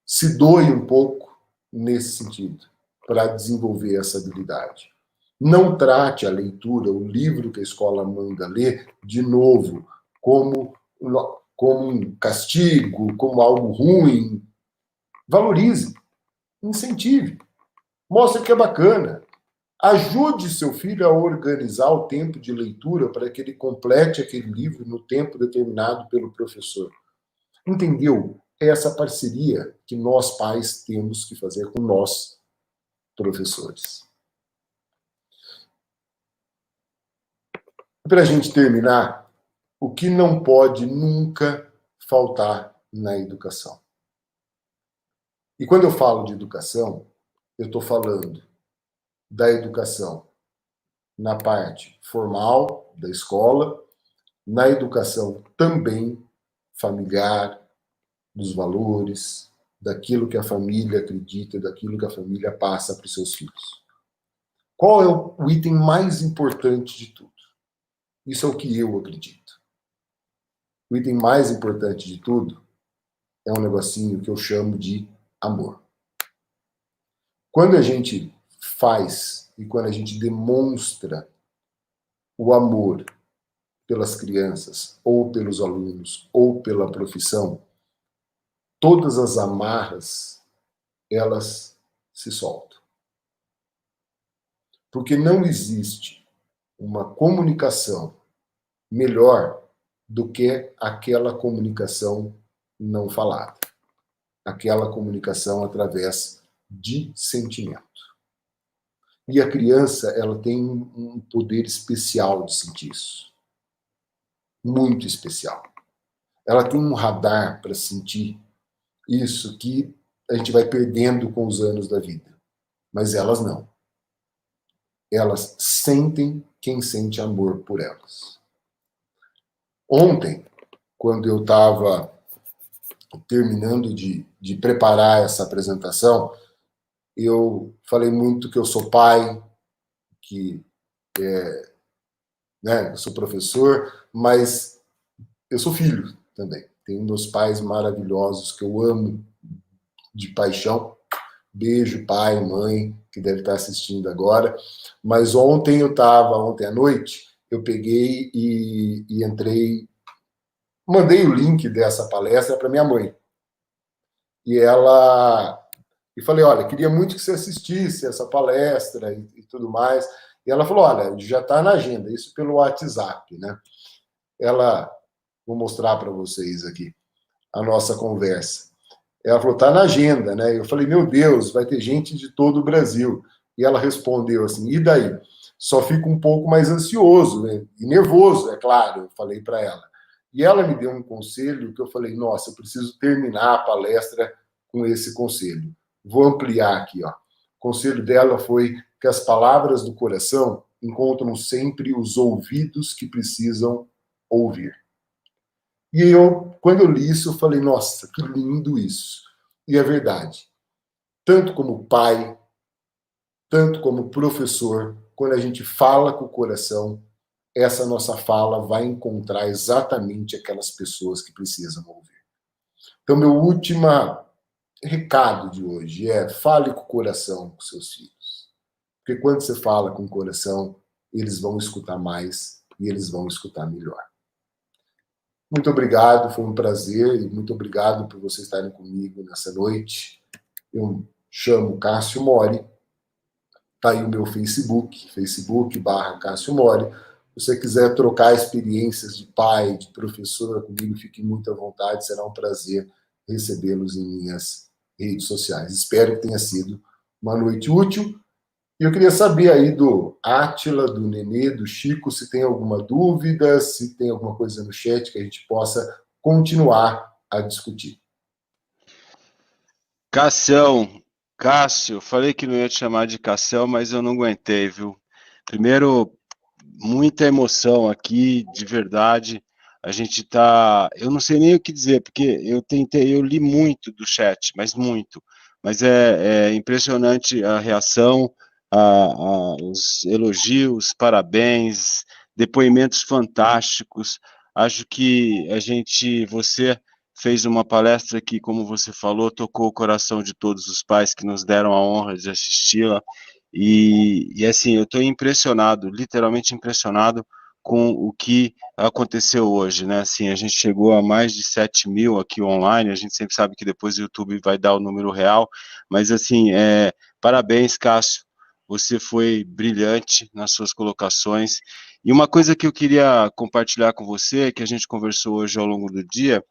[SPEAKER 3] Se doe um pouco nesse sentido, para desenvolver essa habilidade. Não trate a leitura, o livro que a escola manda ler, de novo, como um castigo, como algo ruim. Valorize, incentive, mostre que é bacana. Ajude seu filho a organizar o tempo de leitura para que ele complete aquele livro no tempo determinado pelo professor. Entendeu? É essa parceria que nós pais temos que fazer com nós, professores. Para a gente terminar, o que não pode nunca faltar na educação. E quando eu falo de educação, eu estou falando da educação na parte formal da escola, na educação também familiar, dos valores, daquilo que a família acredita, daquilo que a família passa para os seus filhos. Qual é o item mais importante de tudo? Isso é o que eu acredito. O item mais importante de tudo é um negocinho que eu chamo de amor. Quando a gente faz e quando a gente demonstra o amor pelas crianças, ou pelos alunos, ou pela profissão, todas as amarras, elas se soltam. Porque não existe uma comunicação melhor do que aquela comunicação não falada. Aquela comunicação através de sentimento. E a criança, ela tem um poder especial de sentir isso. Muito especial. Ela tem um radar para sentir isso que a gente vai perdendo com os anos da vida. Mas elas não. Elas sentem quem sente amor por elas. Ontem, quando eu estava terminando de preparar essa apresentação, eu falei muito que eu sou pai, que eu sou professor, mas eu sou filho também. Tenho meus pais maravilhosos que eu amo de paixão. Beijo, pai, mãe, que deve estar assistindo agora. Mas ontem à noite, eu peguei e entrei, mandei o link dessa palestra para minha mãe. E falei, olha, queria muito que você assistisse essa palestra e tudo mais. E ela falou, olha, já está na agenda, isso pelo WhatsApp, né? Vou mostrar para vocês aqui a nossa conversa. Ela falou, está na agenda, né? Eu falei, meu Deus, vai ter gente de todo o Brasil. E ela respondeu assim, e daí? Só fico um pouco mais ansioso, né? E nervoso, é claro, eu falei para ela. E ela me deu um conselho que eu falei, nossa, eu preciso terminar a palestra com esse conselho. Vou ampliar aqui, ó. O conselho dela foi que as palavras do coração encontram sempre os ouvidos que precisam ouvir. E quando eu li isso, eu falei, nossa, que lindo isso. E é verdade. Tanto como pai, tanto como professor, quando a gente fala com o coração, essa nossa fala vai encontrar exatamente aquelas pessoas que precisam ouvir. Então, meu último recado de hoje é fale com o coração com seus filhos. Porque quando você fala com o coração, eles vão escutar mais e eles vão escutar melhor. Muito obrigado, foi um prazer e muito obrigado por vocês estarem comigo nessa noite. Eu chamo Cássio Mori, está aí o meu Facebook.com/Cássio Mori. Se você quiser trocar experiências de pai, de professor comigo, fique muito à vontade, será um prazer recebê-los em minhas redes sociais. Espero que tenha sido uma noite útil E eu queria saber aí do Átila, do Nenê, do Chico, se tem alguma dúvida, se tem alguma coisa no chat que a gente possa continuar a discutir.
[SPEAKER 2] Cássio, falei que não ia te chamar de Cassião, mas eu não aguentei, viu? Primeiro, muita emoção aqui, de verdade. A gente tá. Eu não sei nem o que dizer, porque eu li muito do chat, mas muito. Mas é impressionante a reação, os elogios, parabéns, depoimentos fantásticos. Acho que você fez uma palestra que, como você falou, tocou o coração de todos os pais que nos deram a honra de assisti-la. E assim, eu estou impressionado, literalmente impressionado com o que aconteceu hoje, né? Assim, a gente chegou a mais de 7 mil aqui online, a gente sempre sabe que depois o YouTube vai dar o número real, mas assim, parabéns, Cássio, você foi brilhante nas suas colocações. E uma coisa que eu queria compartilhar com você, que a gente conversou hoje ao longo do dia,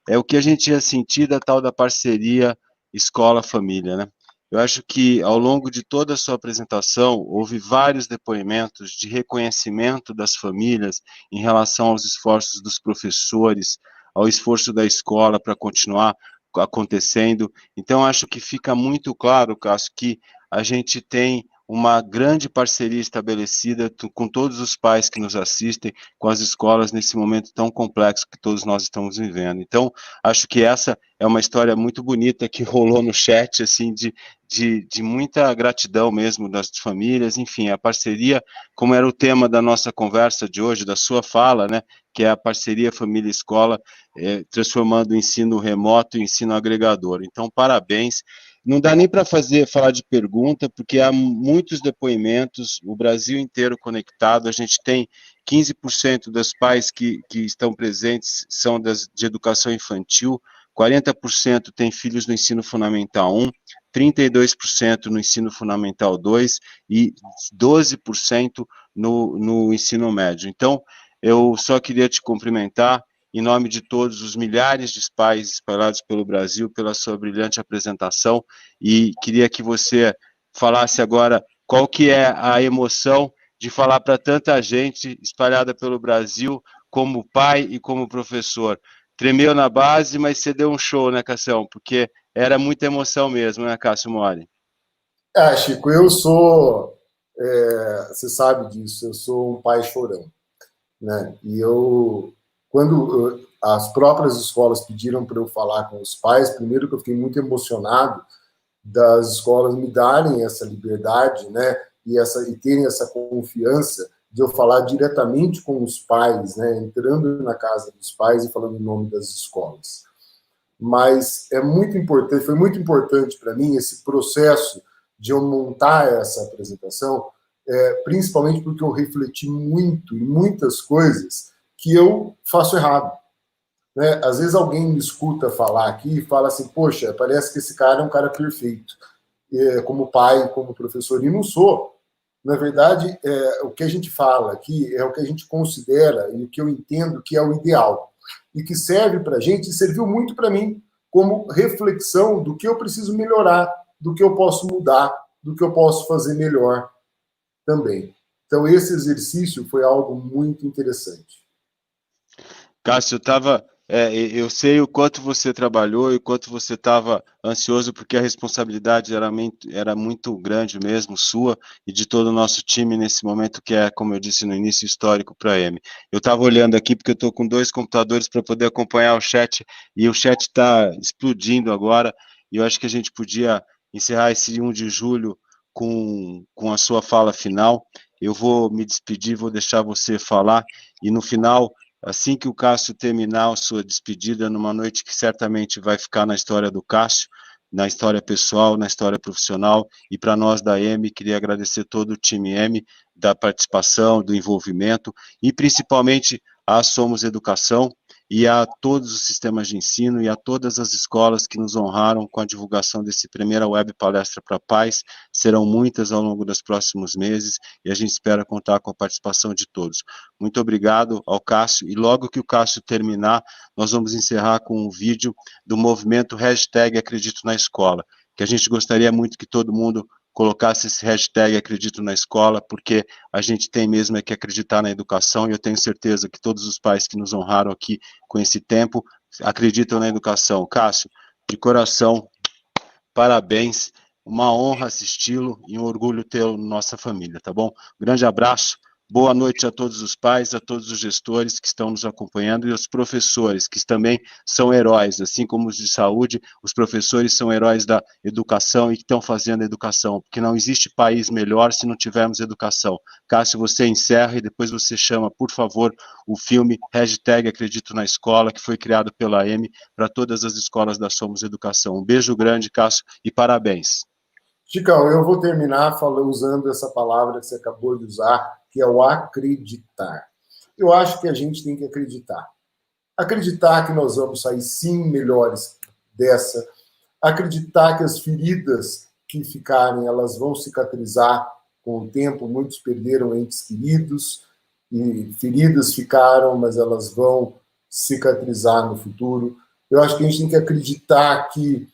[SPEAKER 2] é o que a gente ia sentir da tal da parceria escola-família, né? Eu acho que, ao longo de toda a sua apresentação, houve vários depoimentos de reconhecimento das famílias em relação aos esforços dos professores, ao esforço da escola para continuar acontecendo. Então, acho que fica muito claro, Cássio, que a gente tem uma grande parceria estabelecida com todos os pais que nos assistem, com as escolas, nesse momento tão complexo que todos nós estamos vivendo. Então, acho que essa é uma história muito bonita que rolou no chat, assim, de muita gratidão mesmo das famílias, enfim, a parceria, como era o tema da nossa conversa de hoje, da sua fala, né, que é a parceria família-escola, transformando o ensino remoto em ensino agregador. Então, parabéns. Não dá nem para falar de pergunta, porque há muitos depoimentos, o Brasil inteiro conectado, a gente tem 15% dos pais que estão presentes são de educação infantil, 40% têm filhos no ensino fundamental 1, 32% no ensino fundamental 2 e 12% no ensino médio. Então, eu só queria te cumprimentar, em nome de todos os milhares de pais espalhados pelo Brasil, pela sua brilhante apresentação, e queria que você falasse agora qual que é a emoção de falar para tanta gente espalhada pelo Brasil, como pai e como professor. Tremeu na base, mas você deu um show, né, Cassião? Porque era muita emoção mesmo, né, Cássio Mori?
[SPEAKER 3] Chico, eu sou, você sabe disso, eu sou um pai chorão, né? E quando as próprias escolas pediram para eu falar com os pais, primeiro que eu fiquei muito emocionado das escolas me darem essa liberdade, né? E terem essa confiança de eu falar diretamente com os pais, né? Entrando na casa dos pais e falando em nome das escolas. Mas é muito importante, foi muito importante para mim esse processo de eu montar essa apresentação, principalmente porque eu refleti muito em muitas coisas que eu faço errado. Né? Às vezes alguém me escuta falar aqui e fala assim, poxa, parece que esse cara é um cara perfeito, como pai, como professor, e não sou. Na verdade, o que a gente fala aqui é o que a gente considera e o que eu entendo que é o ideal. E que serve para a gente, e serviu muito para mim, como reflexão do que eu preciso melhorar, do que eu posso mudar, do que eu posso fazer melhor também. Então, esse exercício foi algo muito interessante.
[SPEAKER 2] Cássio, eu sei o quanto você trabalhou e o quanto você estava ansioso, porque a responsabilidade era muito grande mesmo, sua e de todo o nosso time nesse momento que é, como eu disse no início, histórico para a EME. Eu estava olhando aqui porque eu estou com 2 computadores para poder acompanhar o chat, e o chat está explodindo agora, e eu acho que a gente podia encerrar esse 1 de julho com a sua fala final. Eu vou me despedir, vou deixar você falar, e no final, assim que o Cássio terminar a sua despedida, numa noite que certamente vai ficar na história do Cássio, na história pessoal, na história profissional, e para nós da EME, queria agradecer todo o time EME, da participação, do envolvimento, e principalmente a Somos Educação, e a todos os sistemas de ensino, e a todas as escolas que nos honraram com a divulgação desse primeira web palestra para pais. Serão muitas ao longo dos próximos meses, e a gente espera contar com a participação de todos. Muito obrigado ao Cássio, e logo que o Cássio terminar, nós vamos encerrar com um vídeo do movimento #AcreditoNaEscola, que a gente gostaria muito que todo mundo colocasse esse hashtag Acredito na Escola, porque a gente tem mesmo é que acreditar na educação, e eu tenho certeza que todos os pais que nos honraram aqui com esse tempo acreditam na educação. Cássio, de coração, parabéns, uma honra assisti-lo e um orgulho tê-lo na nossa família, tá bom? Grande abraço, boa noite a todos os pais, a todos os gestores que estão nos acompanhando e aos professores, que também são heróis, assim como os de saúde, os professores são heróis da educação e que estão fazendo a educação, porque não existe país melhor se não tivermos educação. Cássio, você encerra e depois você chama, por favor, o filme hashtag Acredito na Escola, que foi criado pela AM para todas as escolas da Somos Educação. Um beijo grande, Cássio, e parabéns.
[SPEAKER 3] Chicão, eu vou terminar usando essa palavra que você acabou de usar, que é o acreditar. Eu acho que a gente tem que acreditar. Acreditar que nós vamos sair, sim, melhores dessa. Acreditar que as feridas que ficarem, elas vão cicatrizar com o tempo. Muitos perderam entes queridos e feridas ficaram, mas elas vão cicatrizar no futuro. Eu acho que a gente tem que acreditar que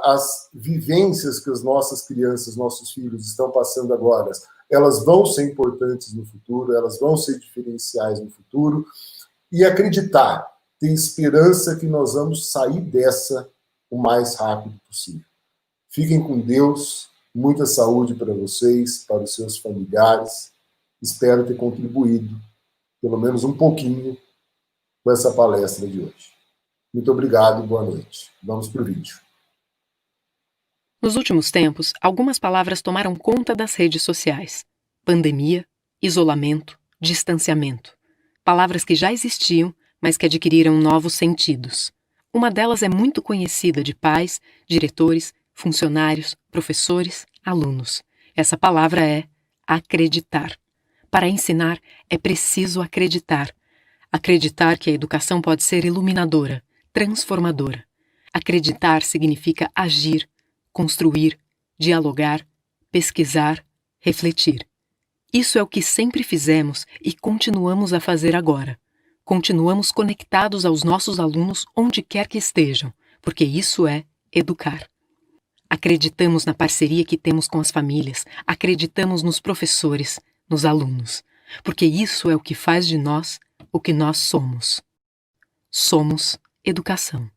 [SPEAKER 3] as vivências que as nossas crianças, nossos filhos estão passando agora, elas vão ser importantes no futuro, elas vão ser diferenciais no futuro, e acreditar, ter esperança que nós vamos sair dessa o mais rápido possível. Fiquem com Deus, muita saúde para vocês, para os seus familiares. Espero ter contribuído, pelo menos um pouquinho, com essa palestra de hoje. Muito obrigado e boa noite. Vamos para o vídeo.
[SPEAKER 1] Nos últimos tempos, algumas palavras tomaram conta das redes sociais. Pandemia, isolamento, distanciamento. Palavras que já existiam, mas que adquiriram novos sentidos. Uma delas é muito conhecida de pais, diretores, funcionários, professores, alunos. Essa palavra é acreditar. Para ensinar, é preciso acreditar. Acreditar que a educação pode ser iluminadora, transformadora. Acreditar significa agir, construir, dialogar, pesquisar, refletir. Isso é o que sempre fizemos e continuamos a fazer agora. Continuamos conectados aos nossos alunos onde quer que estejam, porque isso é educar. Acreditamos na parceria que temos com as famílias, acreditamos nos professores, nos alunos, porque isso é o que faz de nós o que nós somos. Somos educação.